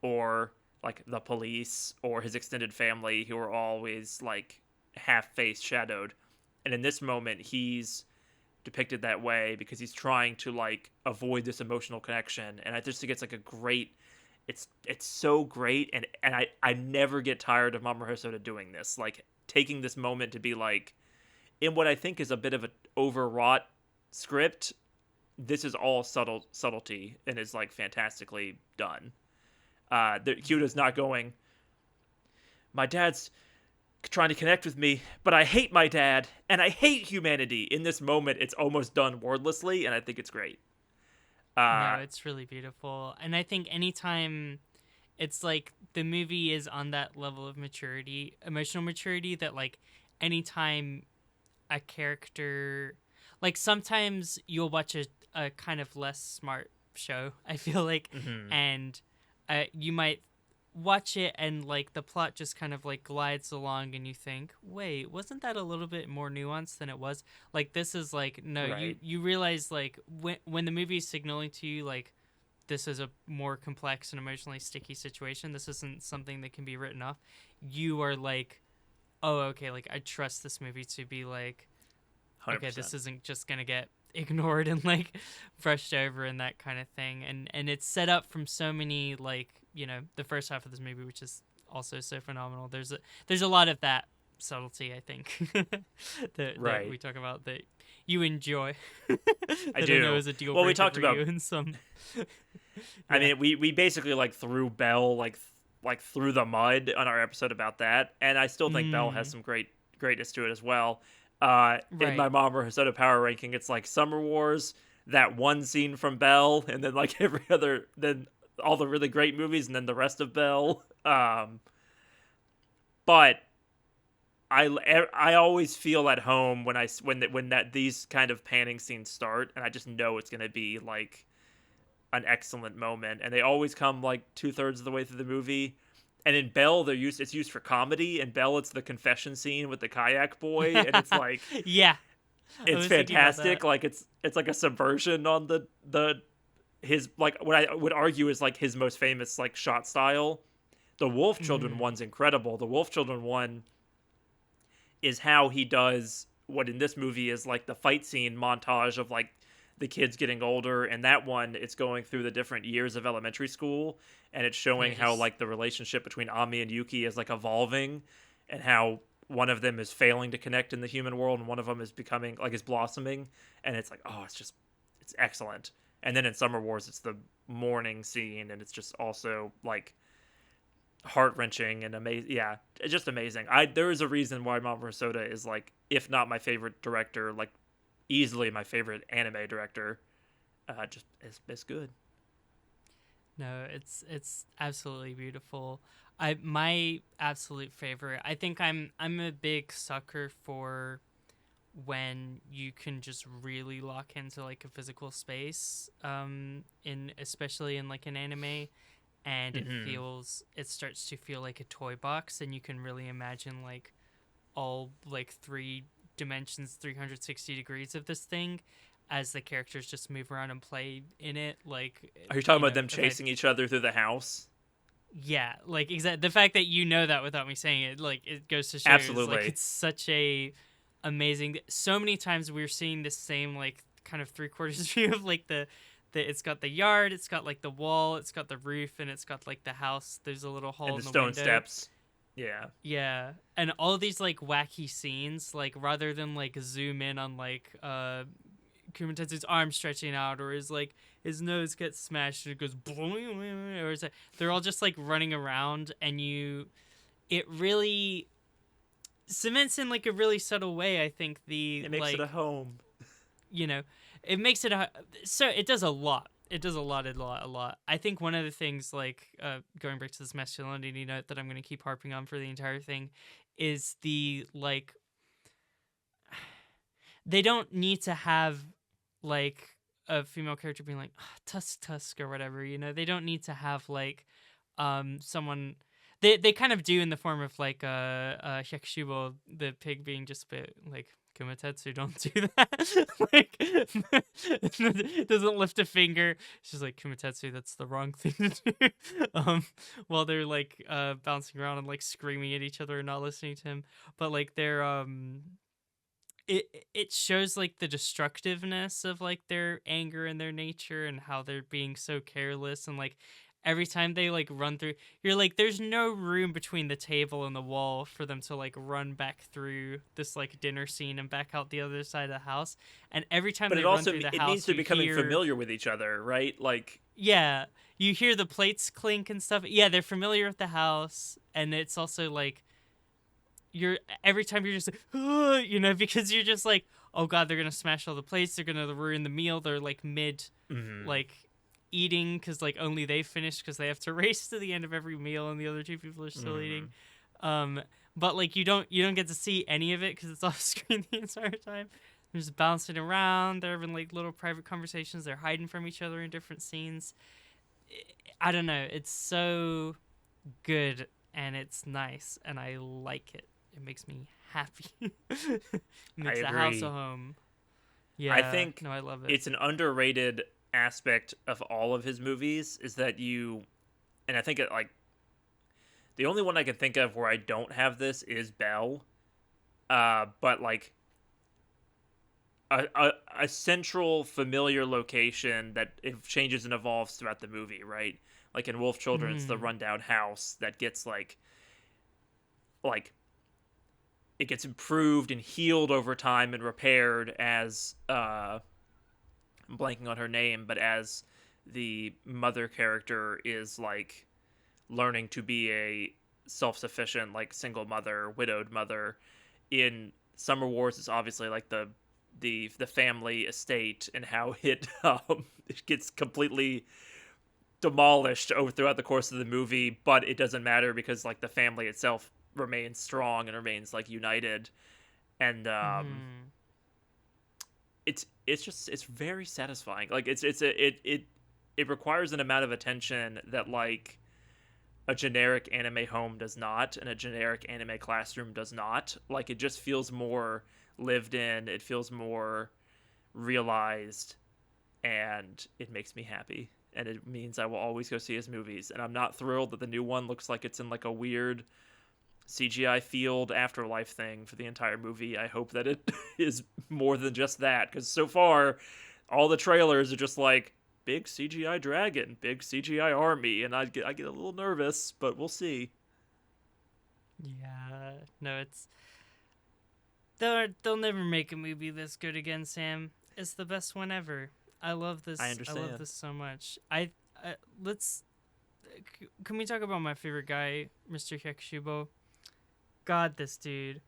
or like the police or his extended family, who are always like half faced, shadowed. And in this moment, he's depicted that way because he's trying to like avoid this emotional connection. And I just think it's like a great it's so great, and I never get tired of Mamoru Hosoda doing this, like taking this moment to be like, in what I think is a bit of an overwrought script, this is all subtlety and is like fantastically done. Kyuta's not going, my dad's trying to connect with me, but I hate my dad and I hate humanity. In this moment, it's almost done wordlessly, and I think it's great. No, Uh, it's really beautiful. And I think anytime it's like the movie is on that level of maturity, emotional maturity, that like anytime a character, like sometimes you'll watch a kind of less smart show, I feel like, mhm. and you might watch it and like the plot just kind of like glides along and you think, wait, wasn't that a little bit more nuanced than it was? Like this is like, no, Right. you realize like when the movie is signaling to you like this is a more complex and emotionally sticky situation, this isn't something that can be written off, you are like, oh, okay, like I trust this movie to be like, okay, 100%. this isn't just gonna get ignored and like brushed over and that kind of thing. And it's set up from so many, like, the first half of this movie, which is also so phenomenal. There's a lot of that subtlety, I think, that Right. we talk about that you enjoy, I that I know do. is a deal Well, we breaker talked for you about in some. I Yeah. mean, we basically like threw Bell like through the mud on our episode about that, and I still think Belle has Mm, some greatness to it as well. In my right. Mamoru Hosoda power ranking, it's like Summer Wars, that one scene from Belle, and then like every other, then all the really great movies, and then the rest of Belle. But I always feel at home when when that these kind of panning scenes start, and I just know it's gonna be like an excellent moment, and they always come like 2/3 of the way through the movie. And in Belle, it's used for comedy. In Belle, it's the confession scene with the kayak boy, and it's like Yeah, I it's was thinking about fantastic. that. Like it's like a subversion on the his like what I would argue is like his most famous like shot style. The Wolf Children Mm, one's incredible. The Wolf Children one is how he does what in this movie is like the fight scene montage of like the kids getting older, and that one it's going through the different years of elementary school, and it's yeah, showing how just like the relationship between Ami and Yuki is like evolving, and how one of them is failing to connect in the human world and one of them is becoming like is blossoming, and it's like, oh, it's excellent. And then in Summer Wars it's the morning scene, and it's just also like heart wrenching and amazing. Yeah, it's just amazing. There is a reason why Mamoru Hosoda is like, if not my favorite director, like easily my favorite anime director. Just it's good. no, it's absolutely beautiful. I my absolute favorite. I think I'm a big sucker for when you can just really lock into like a physical space in especially in like an anime, and Hmm. it starts to feel like a toy box, and you can really imagine like all like three dimensions, 360 degrees of this thing as the characters just move around and play in it, like, Are you talking about them if I chasing each other through the house? yeah, like exact the fact that you know that without me saying it, like, it goes to show is like Absolutely. it's such a amazing. So many times we're seeing the same like kind of three quarters view of like the it's got the yard, it's got like the wall, it's got the roof, and it's got like the house. There's a little And hole the in the stone window. steps. Yeah. Yeah, and all of these like wacky scenes, like rather than like zoom in on like Kumatetsu's arm stretching out, or his nose gets smashed and it goes boing, or is it, they're all just like running around, and it really cements in like a really subtle way, I think, the It makes it a like, home. you know, it makes it a, so it does a lot. It does a lot. I think one of the things, like, going back to this masculinity note that I'm going to keep harping on for the entire thing, is the like they don't need to have like a female character being like, "Ah, tusk or whatever. They don't need to have like someone. They kind of do in the form of like Hyakushubo, the pig, being just a bit like, Kumatetsu, don't do that. Like, doesn't lift a finger. It's just like, Kumatetsu, that's the wrong thing to do. While they're like bouncing around and like screaming at each other and not listening to him. But like they're it shows like the destructiveness of like their anger and their nature, and how they're being so careless, and like every time they like run through, you're like, there's no room between the table and the wall for them to like run back through this like dinner scene and back out the other side of the house. And every time But they it run also through the it means house, they're you becoming hear, familiar with each other, right? Like, yeah, you hear the plates clink and stuff. Yeah, they're familiar with the house, and it's also like, you're every time you're just like, because you're just like, oh god, they're gonna smash all the plates, they're gonna ruin the meal, they're like mid mhm, like eating, because like only they finished, because they have to race to the end of every meal and the other two people are still eating. mhm. um but like you don't get to see any of it because it's off screen the entire time. They're just bouncing around, they're having like little private conversations, they're hiding from each other in different scenes. I don't know, it's so good, and it's nice, and I like it. It makes me happy. It I makes the house a agree. home. I Yeah, think no, I love it. it's an underrated aspect of all of his movies is that and I think it like the only one I can think of where I don't have this is Belle. But like a central familiar location that it changes and evolves throughout the movie, right? Like in Wolf Children, it's the Mm, rundown house that gets like it gets improved and healed over time and repaired as I'm blanking on her name, but as the mother character is like learning to be a self-sufficient, like, single mother, widowed mother. In Summer Wars, it's obviously like the family estate and how it gets completely demolished over throughout the course of the movie, but it doesn't matter because like the family itself remains strong and remains like united. And it's very satisfying. Like it requires an amount of attention that like a generic anime home does not, and a generic anime classroom does not. Like it just feels more lived in, it feels more realized, and it makes me happy. And it means I will always go see his movies. And I'm not thrilled that the new one looks like it's in like a weird CGI field afterlife thing for the entire movie. I hope that it is more than just that, because so far all the trailers are just like big CGI dragon, big CGI army, and I get a little nervous, but we'll see. Yeah, no, it's they'll never make a movie this good again, Sam. It's the best one ever. I love this. I understand. I love this so much. Let's can we talk about my favorite guy, Mr. Hyakushubo? God, this dude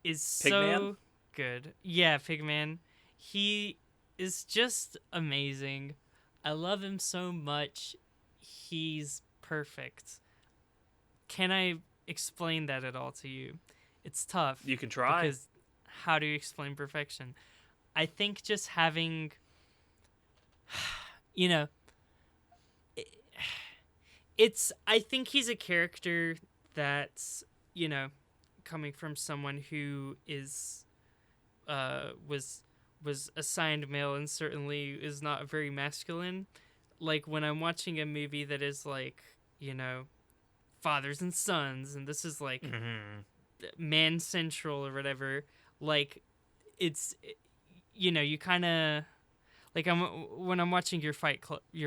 is so good. Yeah, Pigman. He is just amazing. I love him so much. He's perfect. Can I explain that at all to you? It's tough. You can try. Because how do you explain perfection? I think just having, you know, I think he's a character that's, you know, coming from someone who is, was assigned male and certainly is not very masculine. Like when I'm watching a movie that is like, you know, fathers and sons, and this is like man central or whatever, like it's, you know, you kind of like when I'm watching your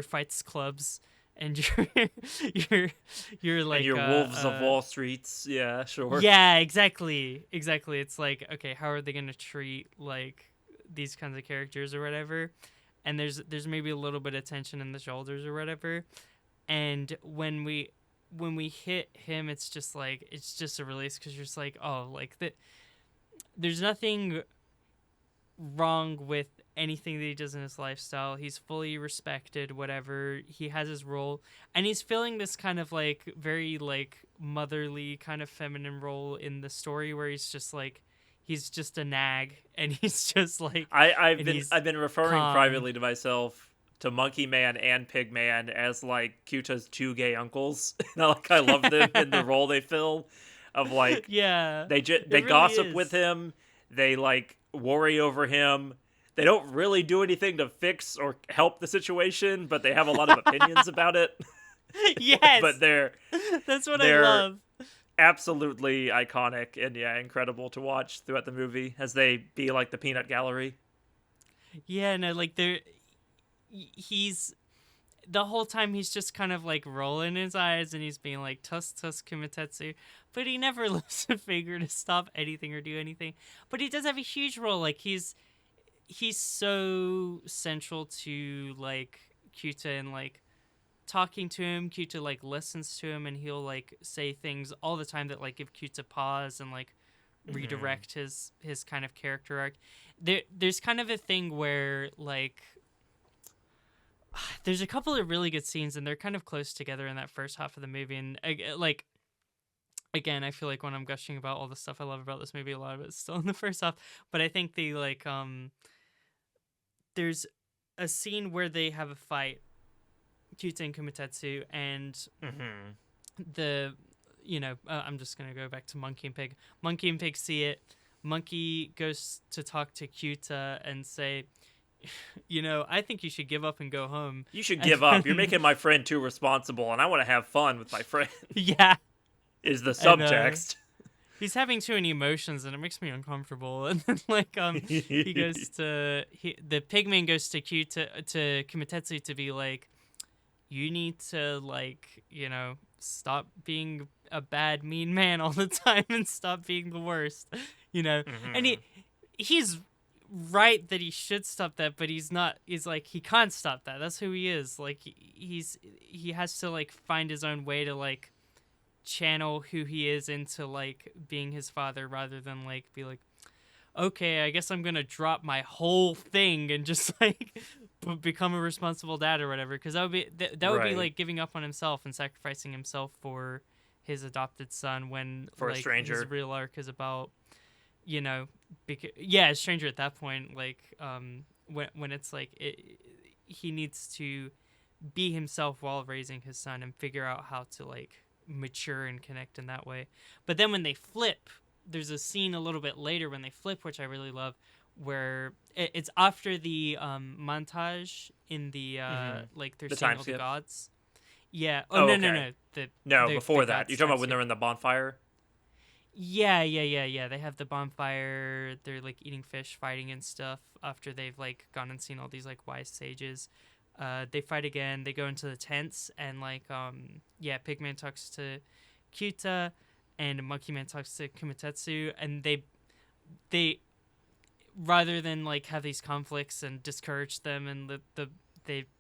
fights clubs and you're like and your Wolves of Wall Streets. Yeah, sure. Yeah, exactly. It's like, okay, how are they going to treat like these kinds of characters or whatever? And there's maybe a little bit of tension in the shoulders or whatever. And when we hit him, it's just a release, because you're just like, oh, like there's nothing wrong with anything that he does in his lifestyle. He's fully respected, whatever. He has his role, and he's filling this kind of like very like motherly kind of feminine role in the story, where he's just like, he's just a nag, and he's just like, I've been referring privately to myself to Monkey Man and Pig Man as like Kyuta's two gay uncles. And I love them in the role they fill of like, yeah, they really gossip with him, they like worry over him. They don't really do anything to fix or help the situation, but they have a lot of opinions about it. Yes. But that's what I love. Absolutely iconic and incredible to watch throughout the movie as they be like the peanut gallery. Yeah, no, like he's the whole time he's just kind of like rolling his eyes and he's being like tuss Kumatetsu, but he never lifts a finger to stop anything or do anything. But he does have a huge role. Like he's so central to like Kyuta, and like talking to him, Kyuta like listens to him, and he'll like say things all the time that like give Kyuta pause and like redirect his kind of character arc. There's kind of a thing where like there's a couple of really good scenes, and they're kind of close together in that first half of the movie. And like, again, I feel like when I'm gushing about all the stuff I love about this movie, a lot of it's still in the first half. But I think they like there's a scene where they have a fight, Kyuta and Kumatetsu, and I'm just gonna go back to Monkey and Pig. Monkey and Pig see it. Monkey goes to talk to Kyuta and say, you know, I think you should give up and go home. You should give up. You're making my friend too responsible, and I want to have fun with my friend. Yeah. Is the subtext. He's having too many emotions, and it makes me uncomfortable. And then, like, he goes to... the pigman goes to Kumatetsu to be like, you need to, like, you know, stop being a bad, mean man all the time and stop being the worst, you know? And he's right that he should stop that, but he's not. He's like, he can't stop that. That's who he is. Like, he has to like find his own way to like channel who he is into like being his father, rather than like be like, okay, I guess I'm gonna drop my whole thing and just like become a responsible dad or whatever. Because that would be that would be Right. like giving up on himself and sacrificing himself for his adopted son, when For a like his stranger. real arc is about, you know, yeah, a stranger at that point. Like when it's like he needs to be himself while raising his son and figure out how to like mature and connect in that way. But then when they flip, there's a scene a little bit later when they flip, which I really love, where it's after the montage in the like they're The seeing time all the skip. gods. Yeah. Oh, Oh, no, no, okay. no. No, The before that. You're gods talking time about when skip. they're in the bonfire? Yeah. They have the bonfire. They're like eating fish, fighting and stuff. After they've like gone and seen all these like wise sages, they fight again. They go into the tents and like yeah, Pigman talks to Kyuta, and Monkey Man talks to Kumatetsu, and they rather than like have these conflicts and discourage them, and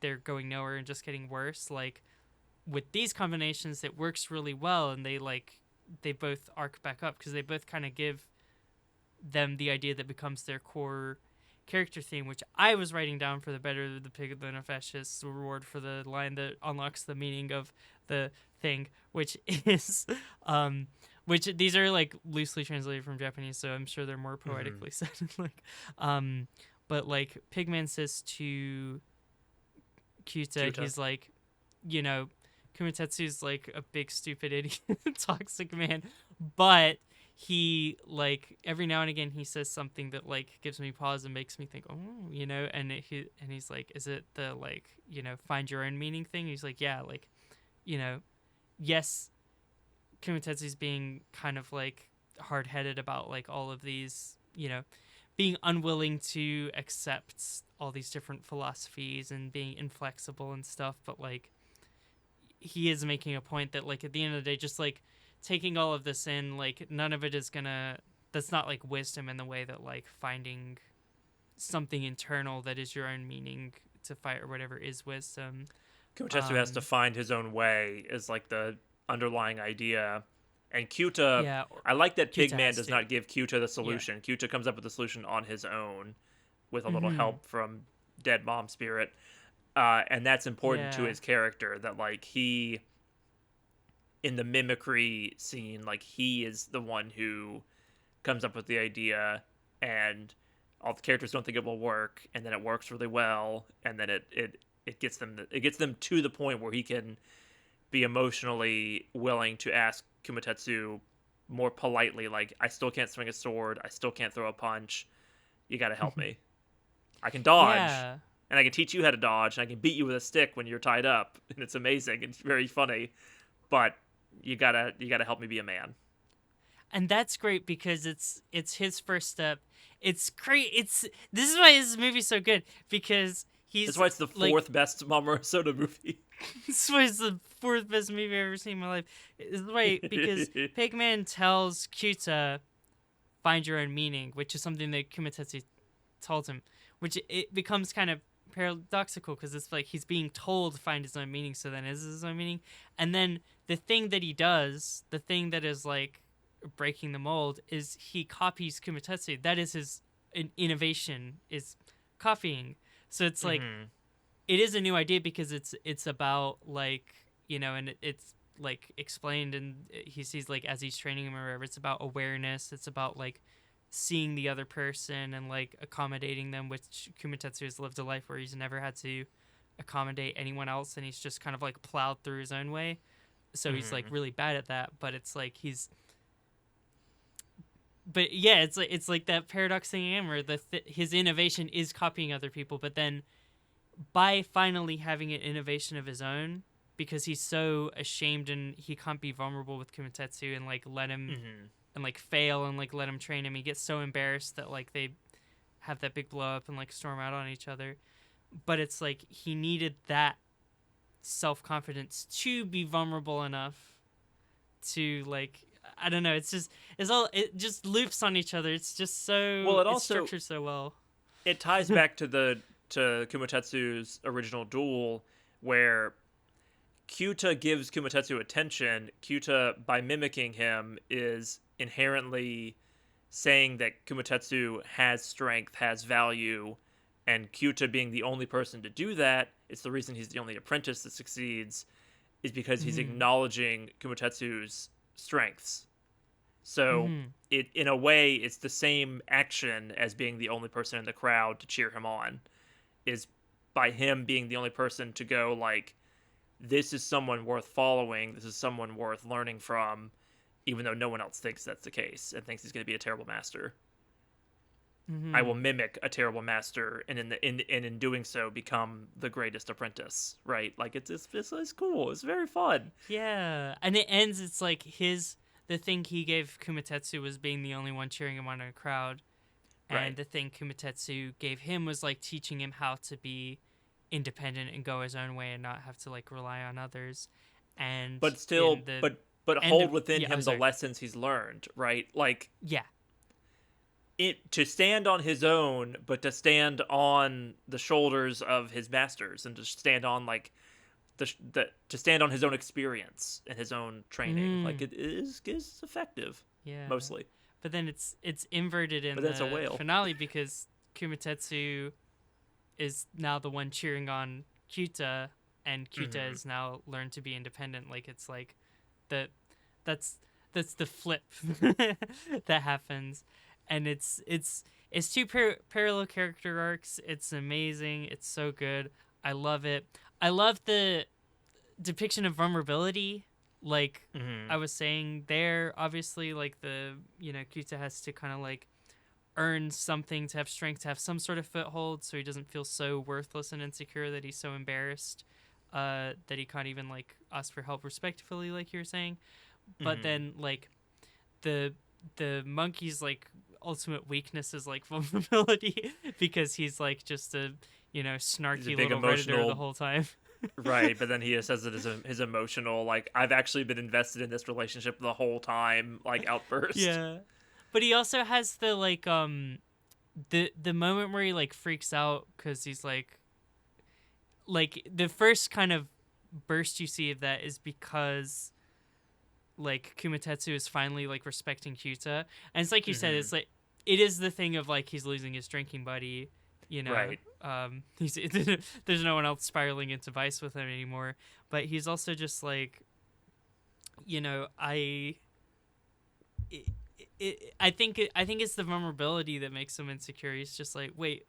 they're going nowhere and just getting worse. Like with these combinations, it works really well, and they both arc back up because they both kind of give them the idea that becomes their core character theme, which I was writing down for the better the pig than a fascist reward for the line that unlocks the meaning of the thing, which is which these are like loosely translated from Japanese, so I'm sure they're more poetically said. Like but like Pigman says to Kyuta, Kyuta. he's like, you know, Kumatetsu's like a big stupid idiot toxic man, but he like every now and again he says something that like gives me pause and makes me think, oh, you know, and he's like, is it the like, you know, find your own meaning thing? He's like, yeah, like, you know, yes, Kumatetsu's being kind of like hard-headed about like all of these, you know, being unwilling to accept all these different philosophies and being inflexible and stuff, but like he is making a point that like at the end of the day, just like taking all of this in, like none of it is gonna, that's not like wisdom in the way that like finding something internal that is your own meaning to fight or whatever is wisdom. Kumatetsu has to find his own way is like the underlying idea. And Kyuta, Yeah, I like that Kyuta Pigman has does to. not give Kyuta the Yeah. solution. Kyuta comes up with the solution on his own with a little Mm-hmm. help from dead mom spirit. And that's important to Yeah. his character that like he in the mimicry scene, like he is the one who comes up with the idea and all the characters don't think it will work, and then it works really well, and then it gets them to the point where he can be emotionally willing to ask Kumatetsu more politely, like, I still can't swing a sword, I still can't throw a punch, you gotta help me. I can dodge, Yeah. and I can teach you how to dodge, and I can beat you with a stick when you're tied up, and it's amazing, it's very funny, but you gotta help me be a man. And that's great because it's his first step. It's great. It's this is why this movie's so good, because That's he's why it's the like, fourth best Mamoru Hosoda movie. this was the fourth best movie I've ever seen in my life. It's right because Pigman tells Kyuta, find your own meaning, which is something that Kumatetsu told him, which it becomes kind of paradoxical because it's like he's being told to find his own meaning, so then is his own meaning, and then the thing that he does, the thing that is like breaking the mold, is he copies Kumatetsu. That is his innovation, is copying. So it's like hmm it is a new idea because it's about like, you know, and it's like explained, and he sees like as he's training him or whatever, it's about awareness, it's about like seeing the other person and like accommodating them, which Kumatetsu has lived a life where he's never had to accommodate anyone else, and he's just kind of like plowed through his own way, so he's like hmm really bad at that. But it's like he's, but yeah, it's like that paradox thing where his innovation is copying other people, but then by finally having an innovation of his own, because he's so ashamed and he can't be vulnerable with Kumatetsu and like let him hmm and like fail and like let him train him, he gets so embarrassed that like they have that big blow up and like storm out on each other. But it's like he needed that self-confidence to be vulnerable enough to like, I don't know, it's all, it just loops on each other. It's just so, Well, it it's also structured so well. it ties back to Kumatetsu's original duel, where Kyuta gives Kumatetsu attention. Kyuta, by mimicking him, is inherently saying that Kumatetsu has strength, has value, and Kyuta being the only person to do that, it's the reason he's the only apprentice that succeeds, is because he's acknowledging Kumatetsu's strengths. So, it in a way, it's the same action as being the only person in the crowd to cheer him on, is by him being the only person to go, like, this is someone worth following, this is someone worth learning from, even though no one else thinks that's the case and thinks he's going to be a terrible master. I will mimic a terrible master, and in doing so, become the greatest apprentice. Right? Like it's cool. It's very fun. Yeah, and it ends. It's like the thing he gave Kumatetsu was being the only one cheering him on in a crowd, and Right. the thing Kumatetsu gave him was like teaching him how to be independent and go his own way and not have to like rely on others. And But still, in the but end hold of, within yeah, him I'm the sorry. lessons he's learned. Right? Like Yeah. it to stand on his own, but to stand on the shoulders of his masters, and to stand on like to stand on his own experience and his own training. Like it is effective, Yeah. mostly. But then it's inverted in But that's a the whale. finale because Kumatetsu is now the one cheering on Kyuta, and Kyuta has now learned to be independent. Like it's like the that's the flip that happens, and it's two parallel character arcs. It's amazing. It's so good. I love it. I love the depiction of vulnerability. Like I was saying there, obviously, like Kyuta has to kind of like earn something to have strength, to have some sort of foothold, so he doesn't feel so worthless and insecure that he's so embarrassed that he can't even like ask for help respectfully, like you were saying. But then like the monkey's like ultimate weakness is like vulnerability because he's like just a snarky big little redditor emotional- the whole time. Right, but then he says it as his emotional, like, I've actually been invested in this relationship the whole time, like, outburst. Yeah. But he also has the like the moment where he like freaks out because he's like the first kind of burst you see of that is because like Kumatetsu is finally like respecting Kyuta, and it's like you said, it's like it is the thing of like he's losing his drinking buddy, Right. he's there's no one else spiraling into vice with him anymore, but he's also just like I think it's the vulnerability that makes him insecure. He's just like, wait,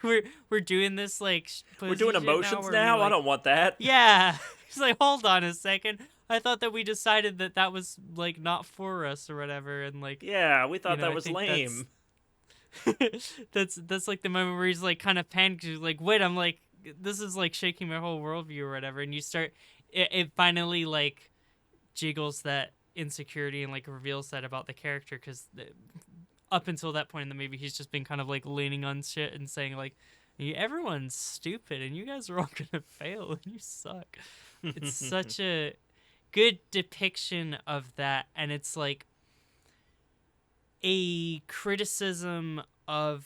we're doing this like We're doing pussy shit emotions where now? we, like, I don't want that. yeah. He's like, hold on a second. I thought that we decided that was like not for us or whatever, and like Yeah, we thought that I was think lame. that's like the moment where he's like kind of panicked. He's like, wait, I'm like, this is like shaking my whole worldview or whatever, and you start it finally like jiggles that insecurity and like reveals that about the character, because up until that point in the movie he's just been kind of like leaning on shit and saying like, everyone's stupid and you guys are all gonna fail and you suck. It's such a good depiction of that, and it's like a criticism of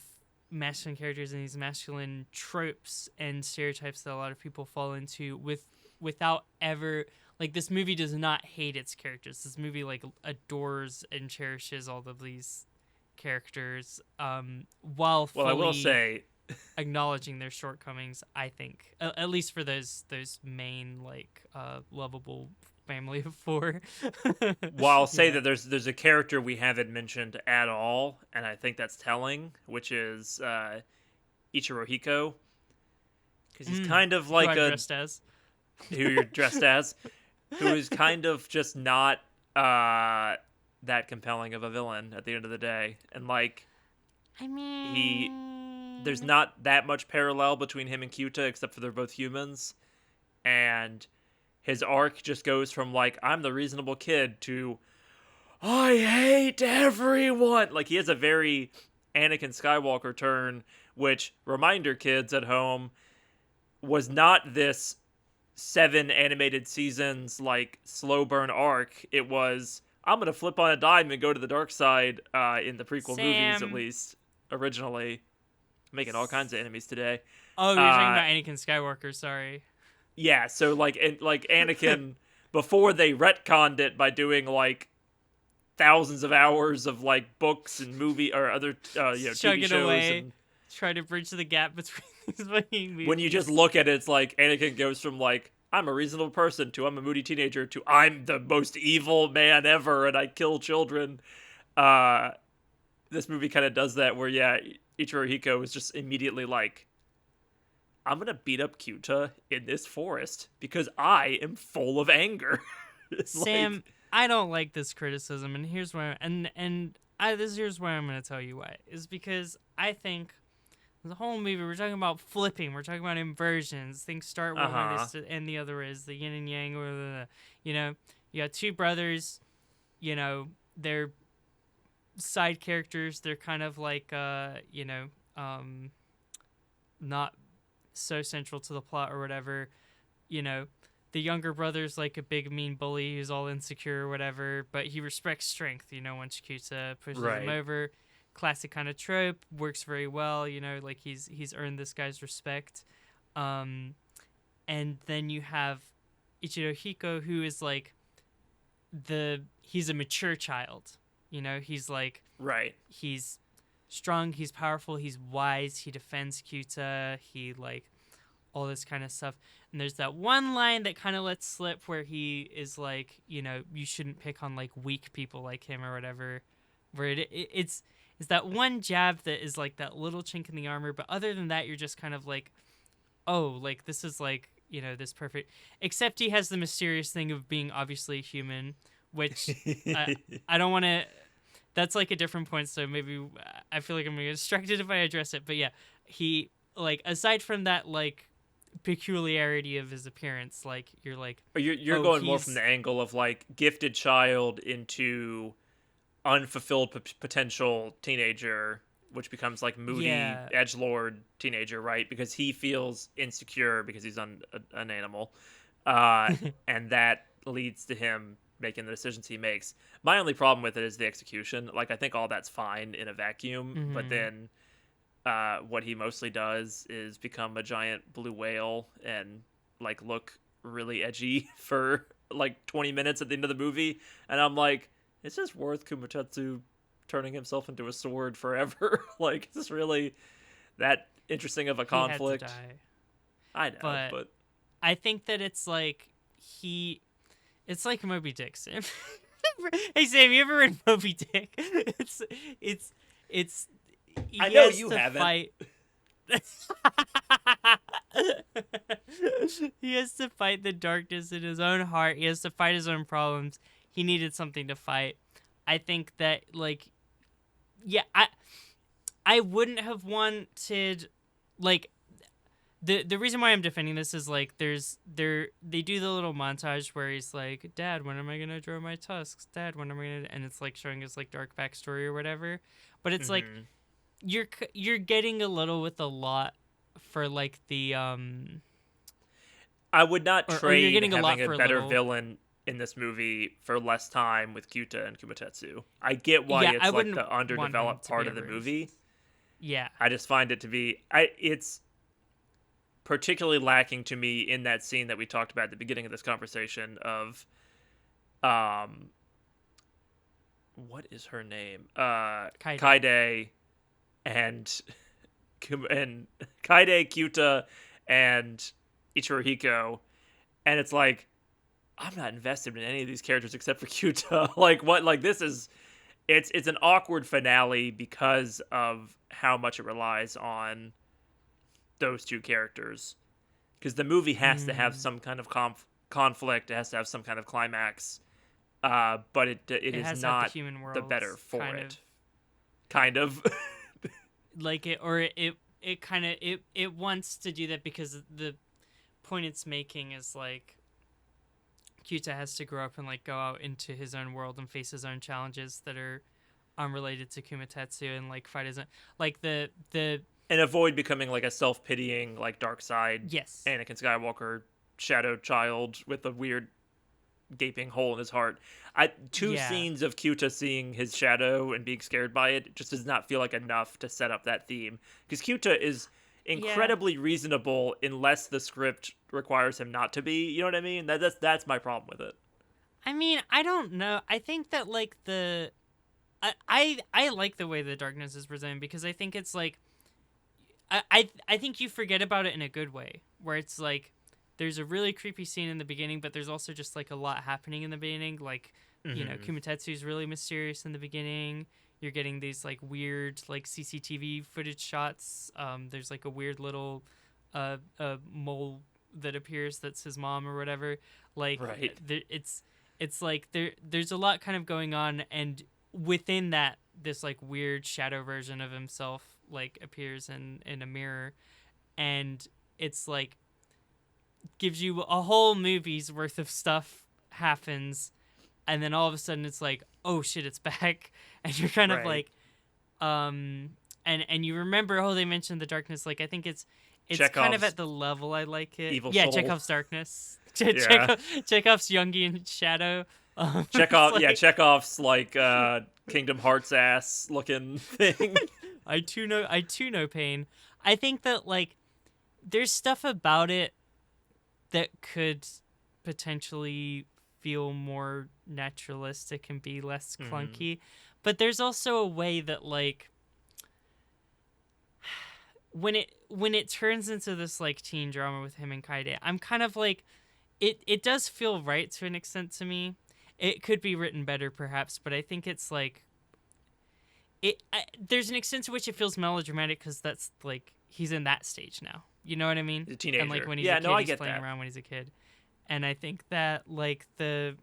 masculine characters and these masculine tropes and stereotypes that a lot of people fall into without ever, like, this movie does not hate its characters. This movie like adores and cherishes all of these characters while fully Well, I will say, acknowledging their shortcomings, I think, at least for those main like lovable family of four. well, I'll say Yeah. that there's a character we haven't mentioned at all, and I think that's telling, which is Ichiro Hiko, because he's kind of Who like I'm a dressed as. who you're dressed as, who is kind of just not that compelling of a villain at the end of the day, and like I mean, there's not that much parallel between him and Kyuta, except for they're both humans, and his arc just goes from like, I'm the reasonable kid to I hate everyone. Like, he has a very Anakin Skywalker turn, which, reminder kids at home, was not this 7 animated seasons like slow burn arc. It was, I'm gonna flip on a dime and go to the dark side in the prequel movies, at Sam. least originally. making all kinds of enemies today. Oh, you're talking Uh, about Anakin Skywalker. Sorry. yeah, so like Anakin before they retconned it by doing like thousands of hours of like books and movie or other TV Chugging shows, away, and try to bridge the gap between these fucking when you just movies. look at it, it's like Anakin goes from like I'm a reasonable person to I'm a moody teenager to I'm the most evil man ever and I kill children. Uh, this movie kind of does that where Ichiro Hiko is just immediately like, I'm gonna beat up Kyuta in this forest because I am full of anger. Sam, Like, I don't like this criticism, and here's why. Here's why I'm going to tell you why. Is because I think the whole movie we're talking about flipping, we're talking about inversions. Things start one way, they end the other is the yin and yang. Or you know, you got two brothers. You know, they're side characters. They're kind of like not so central to the plot or whatever. You know, the younger brother's like a big mean bully who's all insecure or whatever, but he respects strength, once Kyuta pushes him over. Classic kind of trope, works very well, like he's earned this guy's respect. And then you have Ichiro Hiko, who is like he's a mature child. He's like he's strong, he's powerful, he's wise, he defends Kyuta, he like all this kind of stuff. And there's that one line that kind of lets slip where he is like, you shouldn't pick on like weak people like him or whatever. Where it's that one jab that is like that little chink in the armor. But other than that, you're just kind of like, oh, like this is like, this perfect. Except he has the mysterious thing of being obviously human, which I don't want to. That's like a different point. So maybe I feel like I'm going to get distracted if I address it. But yeah, he like aside from that, like peculiarity of his appearance, like you're like you're going more from the angle of like gifted child into unfulfilled potential teenager, which becomes like moody edgelord teenager, right? Because he feels insecure because he's an animal, and that leads to him making the decisions he makes. My only problem with it is the execution. Like I think all that's fine in a vacuum, but then what he mostly does is become a giant blue whale and like look really edgy for like 20 minutes at the end of the movie. And I'm like, is this worth Kumatetsu turning himself into a sword forever? Like, is this really that interesting of a conflict? He had to die. I know, but I think that it's like it's like Moby Dick, Sam. Hey Sam, you ever read Moby Dick? It's I know you haven't. He has to fight the darkness in his own heart. He has to fight his own problems. He needed something to fight. I think that, like, yeah, I wouldn't have wanted, like, the reason why I'm defending this is, like, they do the little montage where he's like, Dad, when am I going to draw my tusks? Dad, when am I going to, and it's, like, showing his, like, dark backstory or whatever. But it's, like, you're getting a little with a lot for, like, the, I would not trade having a better villain in this movie for less time with Kyuta and Kumatetsu. I get why it's like the underdeveloped part of the movie. Yeah. I just find it to be it's particularly lacking to me in that scene that we talked about at the beginning of this conversation of what is her name? Kaide and Kaide, Kyuta, and Ichiro Hiko. And it's like, I'm not invested in any of these characters except for Kyuta. Like what? Like this is, it's an awkward finale because of how much it relies on those two characters. Because the movie has to have some kind of conflict. It has to have some kind of climax. But it is not the better for it. Kind of. Like it kind of it wants to do that because the point it's making is like Kyuta has to grow up and like go out into his own world and face his own challenges that are unrelated to Kumatetsu and like fight his own, like the and avoid becoming like a self-pitying like dark side Anakin Skywalker shadow child with a weird gaping hole in his heart. Two Yeah. scenes of Kyuta seeing his shadow and being scared by it just does not feel like enough to set up that theme, because Kyuta is Yeah. incredibly reasonable unless the script requires him not to be. You know what I mean? That's my problem with it. I mean, I don't know. I think that like I like the way the darkness is presented, because I think it's like I think you forget about it in a good way, where it's like there's a really creepy scene in the beginning, but there's also just like a lot happening in the beginning. Like, Kumatetsu's really mysterious in the beginning. You're getting these like weird like CCTV footage shots. There's like a weird little mole that appears that's his mom or whatever. Like, Right. it's like there's a lot kind of going on, and within that, this like weird shadow version of himself like appears in a mirror, and it's like gives you a whole movie's worth of stuff happens, and then all of a sudden it's like, oh shit, it's back. And you're kind of Right. like and you remember, oh, they mentioned the darkness. Like, I think it's kind of Chekhov's at the level I like it. evil Yeah, soul. Chekhov's darkness. Yeah. Chekhov's Jungian shadow. Chekhov, it's like, Chekhov's like Kingdom Hearts ass looking thing. I too know pain. I think that like there's stuff about it that could potentially feel more naturalistic and be less clunky, but there's also a way that like when it turns into this like teen drama with him and Kaide, I'm kind of like it does feel right to an extent to me. It could be written better perhaps, but I think it's like there's an extent to which it feels melodramatic, because that's like he's in that stage now. You know what I mean? The teenager. And like when he's Yeah, a kid, no, I he's get playing that. around when he's a kid. And I think that like the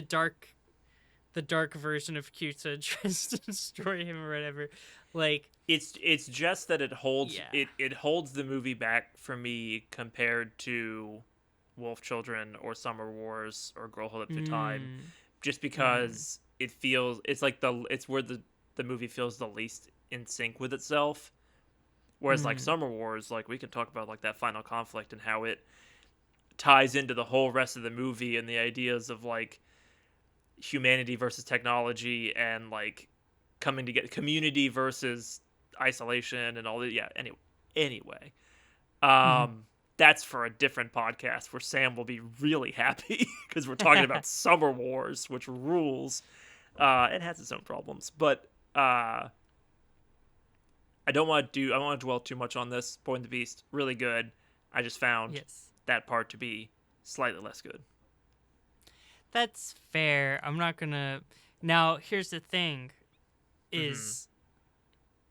dark version of Kyuta tries to destroy him or whatever. Like It's just that it holds Yeah. it holds the movie back for me compared to Wolf Children or Summer Wars or Girlhood Up to Time, just because it's like it's where the movie feels the least in sync with itself. Whereas like Summer Wars, like we can talk about like that final conflict and how it ties into the whole rest of the movie and the ideas of like humanity versus technology and like coming together, community versus isolation and all that. Yeah. Anyway, that's for a different podcast where Sam will be really happy because we're talking about Summer Wars, which rules. It has its own problems, but I don't want to dwell too much on this. Boy and the Beast, really good. I just found that part to be slightly less good. That's fair. I'm not gonna. Now, here's the thing: is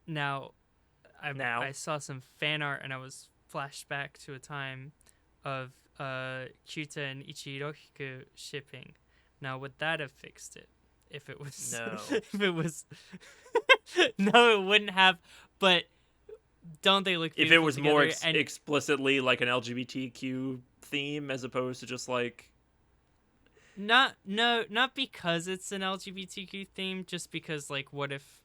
now I saw some fan art and I was flashed back to a time of Kyuta and Ichirohiku shipping. Now, would that have fixed it? If it was No. if it was no, it wouldn't have. But don't they look If beautiful it was more together? explicitly like an LGBTQ theme as opposed to just like Not because it's an LGBTQ theme, just because like what if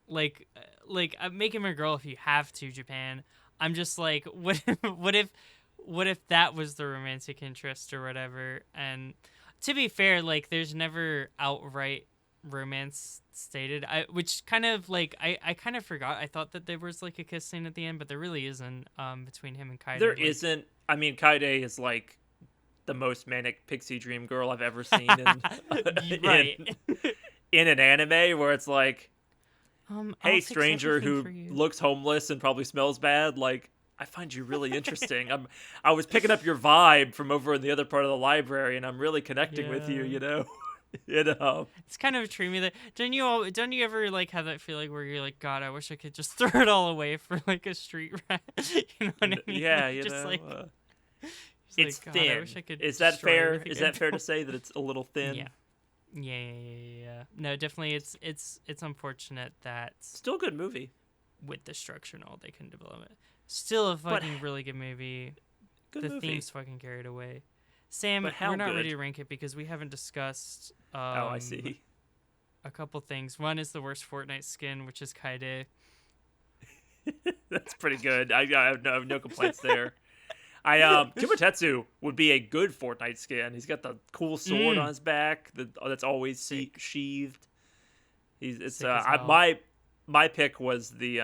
make him a girl if you have to, Japan. I'm just like what if that was the romantic interest or whatever. And to be fair, like there's never outright romance stated, which kind of like I kind of forgot. I thought that there was like a kiss scene at the end, but there really isn't between him and Kaide. There isn't. I mean, Kaide is like the most manic pixie dream girl I've ever seen in an anime, where it's like, hey, stranger who looks homeless and probably smells bad, like, I find you really interesting. I was picking up your vibe from over in the other part of the library, and I'm really connecting with you, you know? It's kind of dreamy. That don't you ever like have that feeling where you're like, God, I wish I could just throw it all away for like a street rat. You know what I mean? Yeah, like, just like, it's like, thin. I wish I could Is that fair? it Is that fair to say that it's a little thin? Yeah. No, definitely. It's unfortunate that still a good movie with the structure and all they couldn't develop it. Still a fucking really good movie. The theme's fucking carried away. Sam, we're not ready to rank it because we haven't discussed. I see. A couple things. One is the worst Fortnite skin, which is Kaide. That's pretty good. I have no complaints there. Kumatetsu would be a good Fortnite skin. He's got the cool sword on his back that's always sheathed. Sick as hell. My pick was the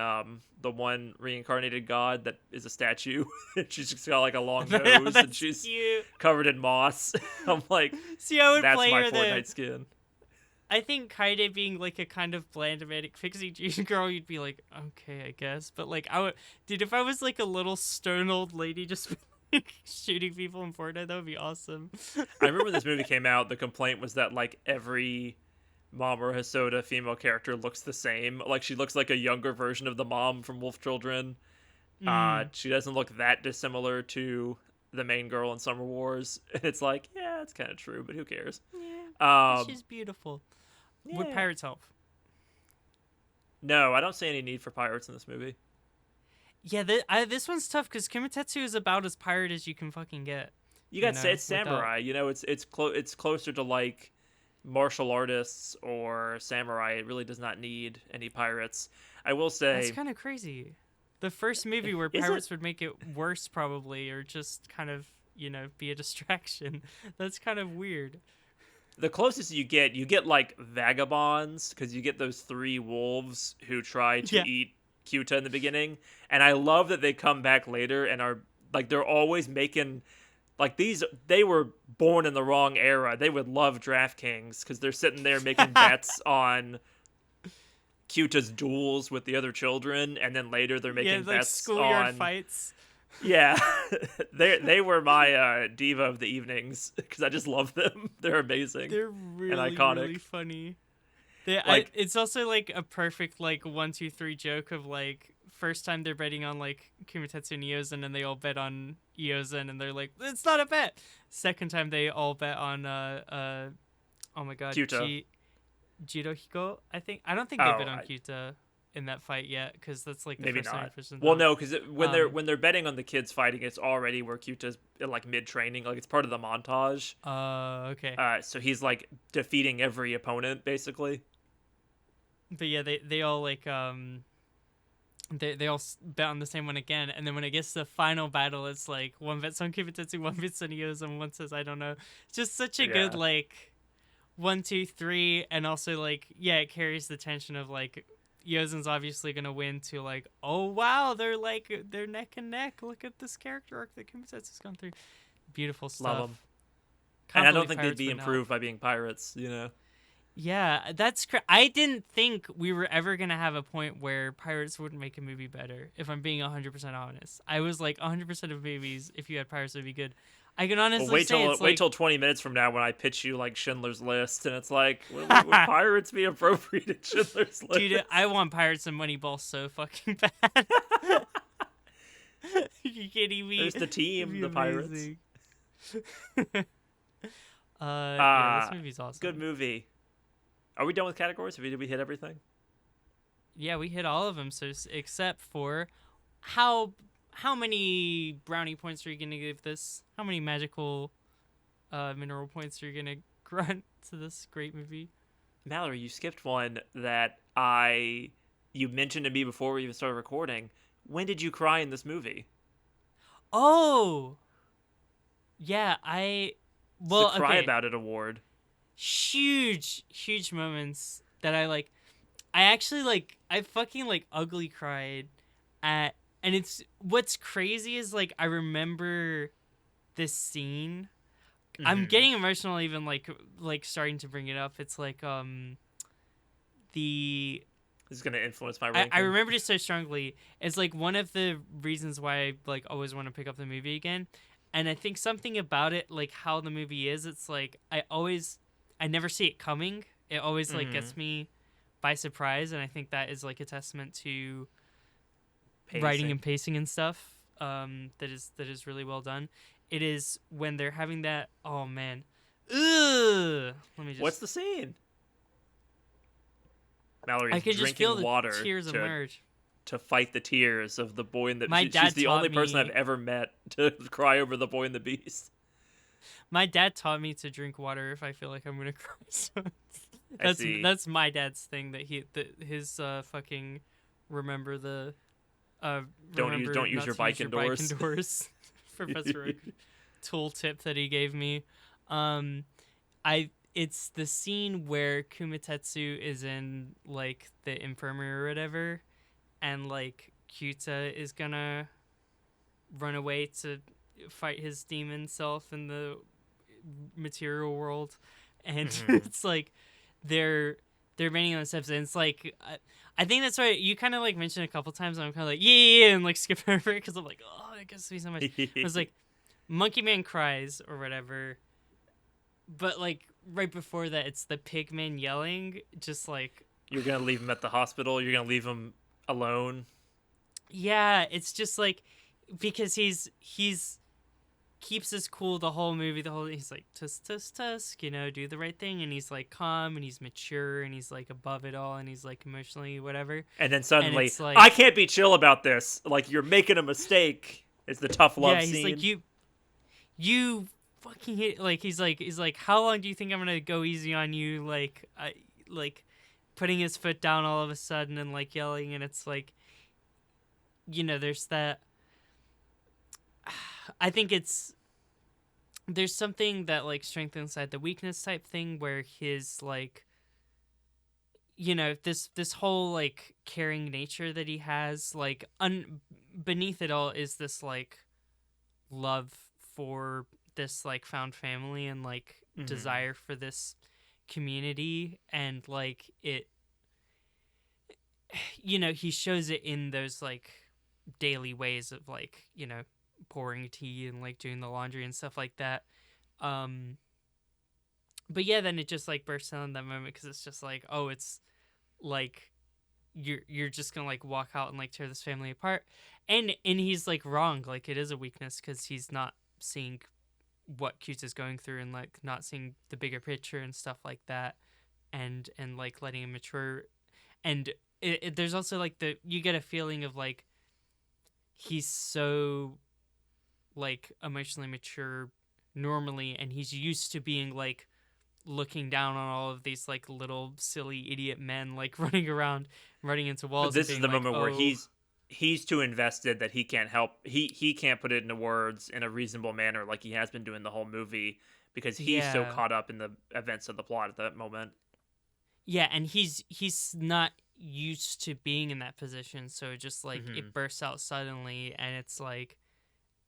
one reincarnated god that is a statue. She's just got like a long nose and she's cute. covered in moss. I'm like, See, I would that's play my her Fortnite skin. I think Kaide being like a kind of bland manic pixie dream girl, you'd be like, okay, I guess. But like, dude, if I was like a little stone old lady just shooting people in Fortnite, that would be awesome. I remember when this movie came out, the complaint was that like every Mamoru Hosoda female character looks the same. Like she looks like a younger version of the mom from Wolf Children. She doesn't look that dissimilar to the main girl in Summer Wars. And it's like, yeah, it's kind of true, but who cares? Yeah, she's beautiful. Yeah. Would pirates help? No, I don't see any need for pirates in this movie. Yeah, this one's tough because Kumatetsu is about as pirate as you can fucking get. You got to say it's samurai. You know, it's closer to like martial artists or samurai. It really does not need any pirates. I will say that's kind of crazy. The first movie where pirates would make it worse, probably, or just kind of be a distraction. That's kind of weird. The closest you get like vagabonds, because you get those 3 wolves who try to eat Kyuta in the beginning, and I love that they come back later and are like they're always making like they were born in the wrong era. They would love DraftKings because they're sitting there making bets on Kyuta's duels with the other children, and then later they're making like bets schoolyard on fights. Yeah, they were my diva of the evenings because I just love them. They're amazing. They're really, and iconic. really funny. It's also like a perfect like 1, 2, 3 joke of like first time they're betting on like Kumatetsu and Iozan and they all bet on Iozan and they're like, it's not a bet. Second time they all bet on oh my god, Kyuta. Jirohiko. I don't think they bet on Kyuta in that fight yet, because that's like the maybe first not. Well, no, because when they're betting on the kids fighting, it's already where Kyuta's like mid training, like it's part of the montage. Okay. So he's like defeating every opponent basically. But yeah, they all like they all bet on the same one again, and then when it gets to the final battle, it's like one bets on Kumatetsu, one bets on Iozan, one says I don't know. It's just such a good like 1, 2, 3, and also like it carries the tension of like Iozan's obviously gonna win to like, oh wow, they're neck and neck. Look at this character arc that Kumatetsu's gone through. Beautiful stuff. Love them. And I don't think they'd be improved by being pirates, Yeah, that's I didn't think we were ever gonna have a point where pirates wouldn't make a movie better. If I'm being 100% honest, I was like 100% of movies, if you had pirates, would be good. I can honestly wait till 20 minutes from now when I pitch you like Schindler's List, and it's like, would pirates be appropriate in Schindler's List? Dude, I want Pirates and Moneyball so fucking bad. You kidding me? There's the team, the pirates. This movie's awesome. Good movie. Are we done with categories? Did we hit everything? Yeah, we hit all of them. So except for how many brownie points are you gonna give this? How many magical mineral points are you gonna grunt to this great movie? Mallory, you skipped one that you mentioned to me before we even started recording. When did you cry in this movie? Oh, yeah, The Cry About It award. Huge moments that I actually I fucking ugly cried at. And what's crazy is like I remember this scene. Mm-hmm. I'm getting emotional even like starting to bring it up. It's like this is gonna influence my ranking. I remembered it so strongly. It's like one of the reasons why I always want to pick up the movie again. And I think something about it, like how the movie is, it's like I never see it coming. It always gets me by surprise, and I think that is like a testament to writing and pacing and stuff. That is really well done. It is when they're having that. Oh man, ugh. Let me just. What's the scene? Mallory's I could drinking just feel the water tears emerge to fight the tears of the Boy and the Beast. She's the only person I've ever met to cry over the Boy and the Beast. My dad taught me to drink water if I feel like I'm gonna cry. So that's my dad's thing that his fucking remember the don't use your bike indoors. Professor Oak tool tip that he gave me. It's the scene where Kumatetsu is in like the infirmary or whatever, and like Kyuta is gonna run away to fight his demon self in the material world, and it's like they're raining on the steps, and it's like I think that's why you kind of like mentioned a couple times, and I'm kind of like yeah, and like skip over it because I'm like, oh, it gets me so much. I was like, Monkey Man cries or whatever, but like right before that, it's the Pigman yelling, just like You're gonna leave him at the hospital. You're gonna leave him alone. yeah, it's just like because he's keeps us cool the whole movie. He's like tusk tusk tusk, do the right thing, and he's like calm and he's mature and he's like above it all and he's like emotionally whatever. And then suddenly, it's like, I can't be chill about this. Like you're making a mistake. It's the tough love he's scene. like you fucking hate. Like he's like, how long do you think I'm gonna go easy on you? Like like putting his foot down all of a sudden and like yelling, and it's like, there's that. I think there's something that like strength inside the weakness type thing where his like this whole like caring nature that he has, like beneath it all is this like love for this like found family and like desire for this community, and like it he shows it in those like daily ways of like pouring tea and like doing the laundry and stuff like that. But yeah, then it just like bursts out in that moment because it's just like, oh, it's like you're just gonna like walk out and like tear this family apart, and he's like wrong. Like it is a weakness because he's not seeing what Cute is going through and like not seeing the bigger picture and stuff like that, and like letting him mature. And there's also like you get a feeling of like he's so like emotionally mature normally, and he's used to being like looking down on all of these like little silly idiot men like running around, running into walls. But this is the like, moment where he's too invested that he can't help. He can't put it into words in a reasonable manner like he has been doing the whole movie because he's so caught up in the events of the plot at that moment. Yeah, and he's not used to being in that position, so it just like it bursts out suddenly, and it's like,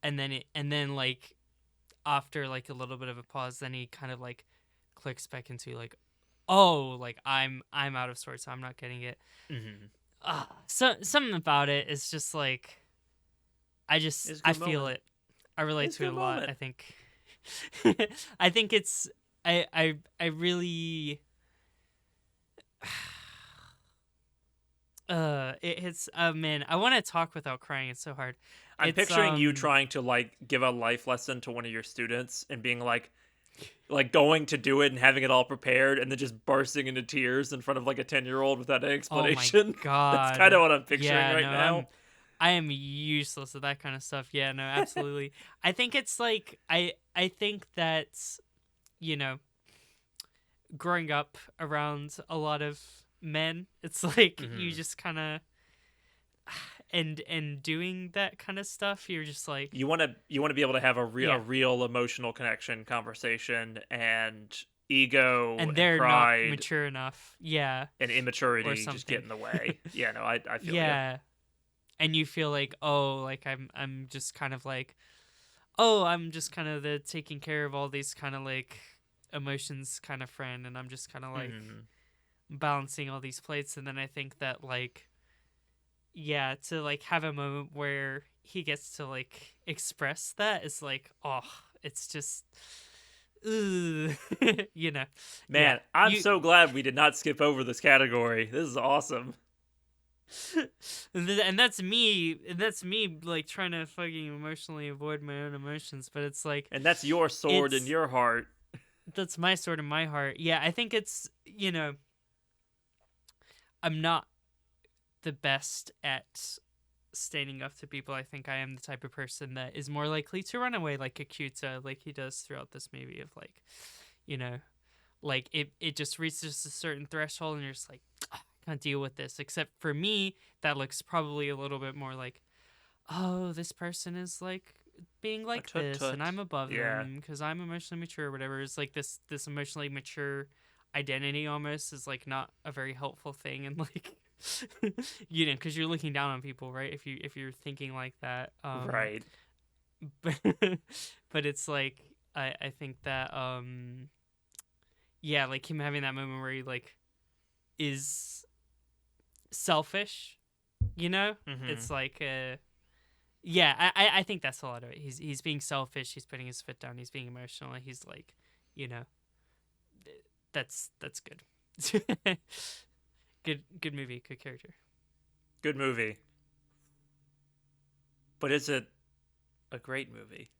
and then like after like a little bit of a pause, then he kind of like clicks back into like, oh, like I'm out of sorts, so I'm not getting it. So something about it is just like I feel it. I relate to it a lot. I think I think it's I really it hits. Man, I want to talk without crying. It's so hard. I'm picturing you trying to like give a life lesson to one of your students and being like going to do it and having it all prepared and then just bursting into tears in front of like a 10-year-old without an explanation. Oh my God. That's kind of what I'm picturing now. I am useless at that kind of stuff. Yeah, no, absolutely. I think it's like I think that growing up around a lot of men, it's like you just kind of and doing that kind of stuff, you're just like you want to be able to have a real emotional connection, conversation, and ego and they're pride, not mature enough, and immaturity just get in the way. I feel and you feel like, oh, like I'm just kind of like, oh, I'm just kind of the taking care of all these kind of like emotions kind of friend, and I'm just kind of like balancing all these plates. And then I think that like to like have a moment where he gets to like express that is like, oh, it's just man, I'm so glad we did not skip over this category. This is awesome. And that's me like trying to fucking emotionally avoid my own emotions, but it's like, and that's your sword in your heart. That's my sword in my heart. Yeah, I think it's I'm not the best at standing up to people. I think I am the type of person that is more likely to run away like Akuta, like he does throughout this movie, of like, like it just reaches a certain threshold and you're just like, I can't deal with this. Except for me, that looks probably a little bit more like, oh, this person is like being like tut this, and tut. I'm above Yeah. them because I'm emotionally mature or whatever. It's like this emotionally mature identity almost is like not a very helpful thing, and like because you're looking down on people, right? If you're thinking like that, Right. but but it's like I think that yeah, like him having that moment where he like is selfish, Mm-hmm. it's like yeah, I think that's a lot of it. He's being selfish, he's putting his foot down, he's being emotional, and he's like, you know that's good. Good movie, good character. Good movie. But is it a great movie?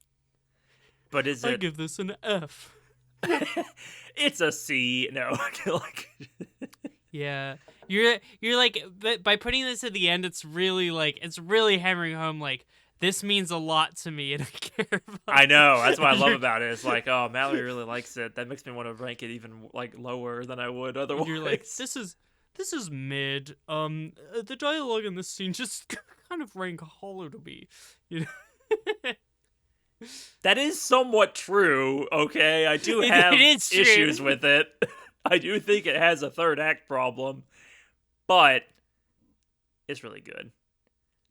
But is I it? give this an F. It's a C. No, like Yeah, you're like, but by putting this at the end, it's really hammering home like this means a lot to me and I care about I know. That's what I love you're, about it. It's like, oh, Mallory really likes it. That makes me want to rank it even like lower than I would you're like otherwise. this is mid. The dialogue in this scene just kind of rang hollow to me. You know, That is somewhat true. Okay, I do it have is issues true. with it. I do think it has a third act problem, but it's really good.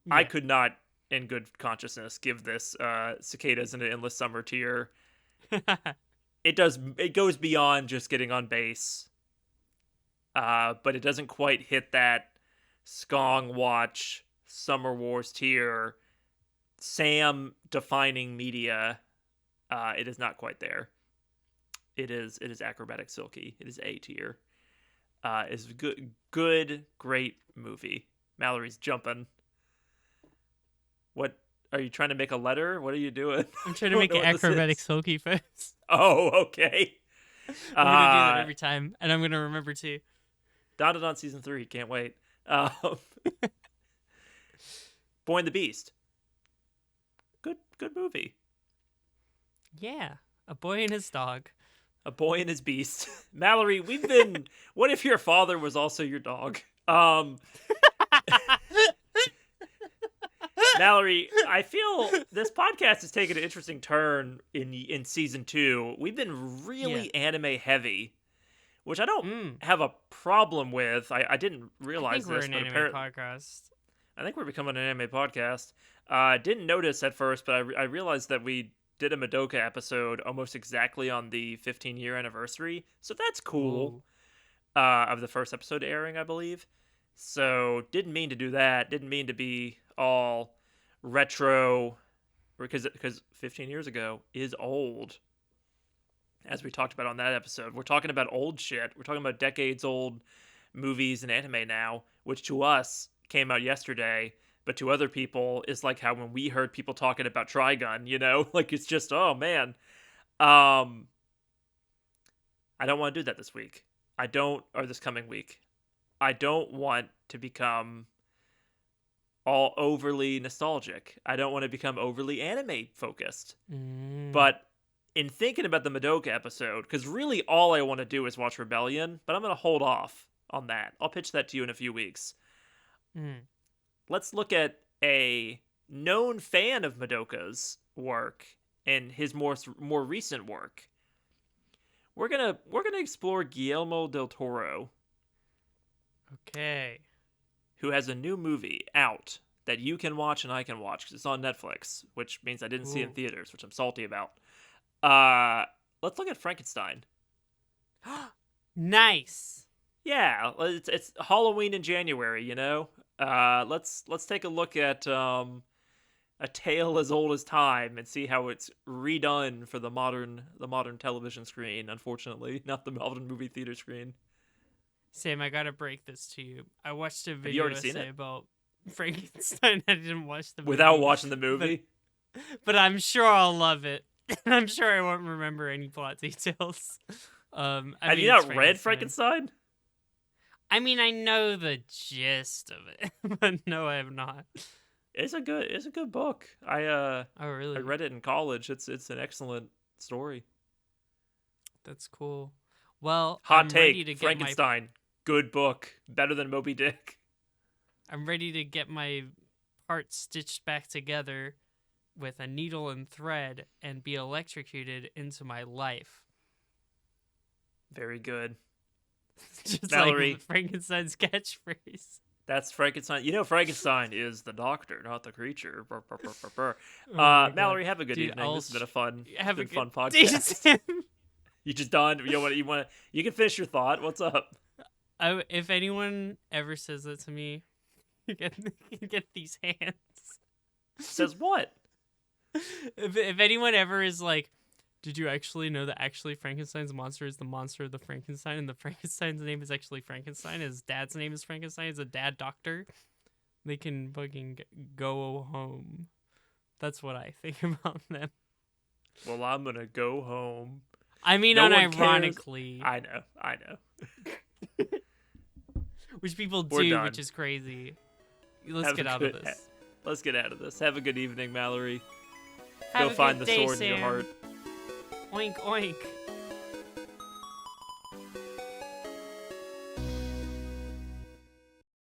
I Yeah. could not, in good consciousness, give this Cicadas in an Endless Summer tier. It does. It goes beyond just getting on base, but it doesn't quite hit that Skong Watch Summer Wars tier. Sam defining media. It is not quite there. It is acrobatic silky. It is A tier. It's good, great movie. Mallory's jumping. What are you trying to make a letter? What are you doing? I'm I trying to don't make know an what this acrobatic is. silky face. Oh, okay. I'm gonna do that Uh, every time, and I'm gonna remember to. Dandadan season 3. Can't wait. Um, Boy and the Beast. Good movie. Yeah, a boy and his dog. A Boy and His Beast. Mallory, we've been. What if your father was also your dog? Mallory, I feel this podcast has taken an interesting turn in season 2. We've been Yeah. really anime heavy, which I don't Mm. have a problem with. I didn't I realize think we're this, an but anime apparently podcast. I think we're becoming an anime podcast. Didn't notice at first, but I realized that we did a Madoka episode almost exactly on the 15-year anniversary. So that's cool. Ooh. Of the first episode airing, I believe. So didn't mean to do that. Didn't mean to be all retro, because 15 years ago is old. As we talked about on that episode, we're talking about old shit. We're talking about decades old movies and anime now, which to us came out yesterday, but to other people is like how when we heard people talking about Trigun, like it's just, oh man. Um I don't want to do that this week. Or this coming week. I don't want to become all overly nostalgic. I don't want to become overly anime focused. Mm. But in thinking about the Madoka episode, because really all I want to do is watch Rebellion, but I'm going to hold off on that. I'll pitch that to you in a few weeks. Mm. Let's look at a known fan of Madoka's work and his more recent work. We're gonna explore Guillermo del Toro, Okay. who has a new movie out that you can watch and I can watch because it's on Netflix, which means I didn't see it in Ooh. theaters, which I'm salty about. Let's look at Frankenstein. Nice. Yeah, it's Halloween in January. Let's take a look at a tale as old as time and see how it's redone for the modern television screen. Unfortunately, not the modern movie theater screen. Sam, I gotta break this to you. I watched a Have you video already seen essay it about Frankenstein. I didn't watch the without movie, watching the movie? but I'm sure I'll love it. And I'm sure I won't remember any plot details. I Have mean, you it's not read Frankenstein? I mean, I know the gist of it, but no, I have not. It's a good book. Oh, I really? read it in college. It's an excellent story. That's cool. Well, Hot take: Frankenstein, good book, better than Moby Dick. I'm ready to get my parts stitched back together with a needle and thread and be electrocuted into my life. Very good. Just Mallory. like Frankenstein's catchphrase. That's Frankenstein. You know, Frankenstein is the doctor, not the creature. Brr, brr, brr, brr, brr. Oh my Mallory, God. have a good Dude, evening. This has been a fun, have a fun good day, podcast. Sam. You just done? You can finish your thought. What's up? If anyone ever says that to me, you get these hands. Says what? If anyone ever is like, did you actually know that actually Frankenstein's monster is the monster of the Frankenstein, and the Frankenstein's name is actually Frankenstein, his dad's name is Frankenstein, he's a dad doctor, they can fucking go home. That's what I think about them. Well, I'm gonna go home. I mean, No one unironically. I know. Which people We're do, done. which is crazy. Let's Have get a out good- of this. Let's get out of this. Have a good evening, Mallory. Have Go a find good the day, sword in your Sam. heart. Oink, oink.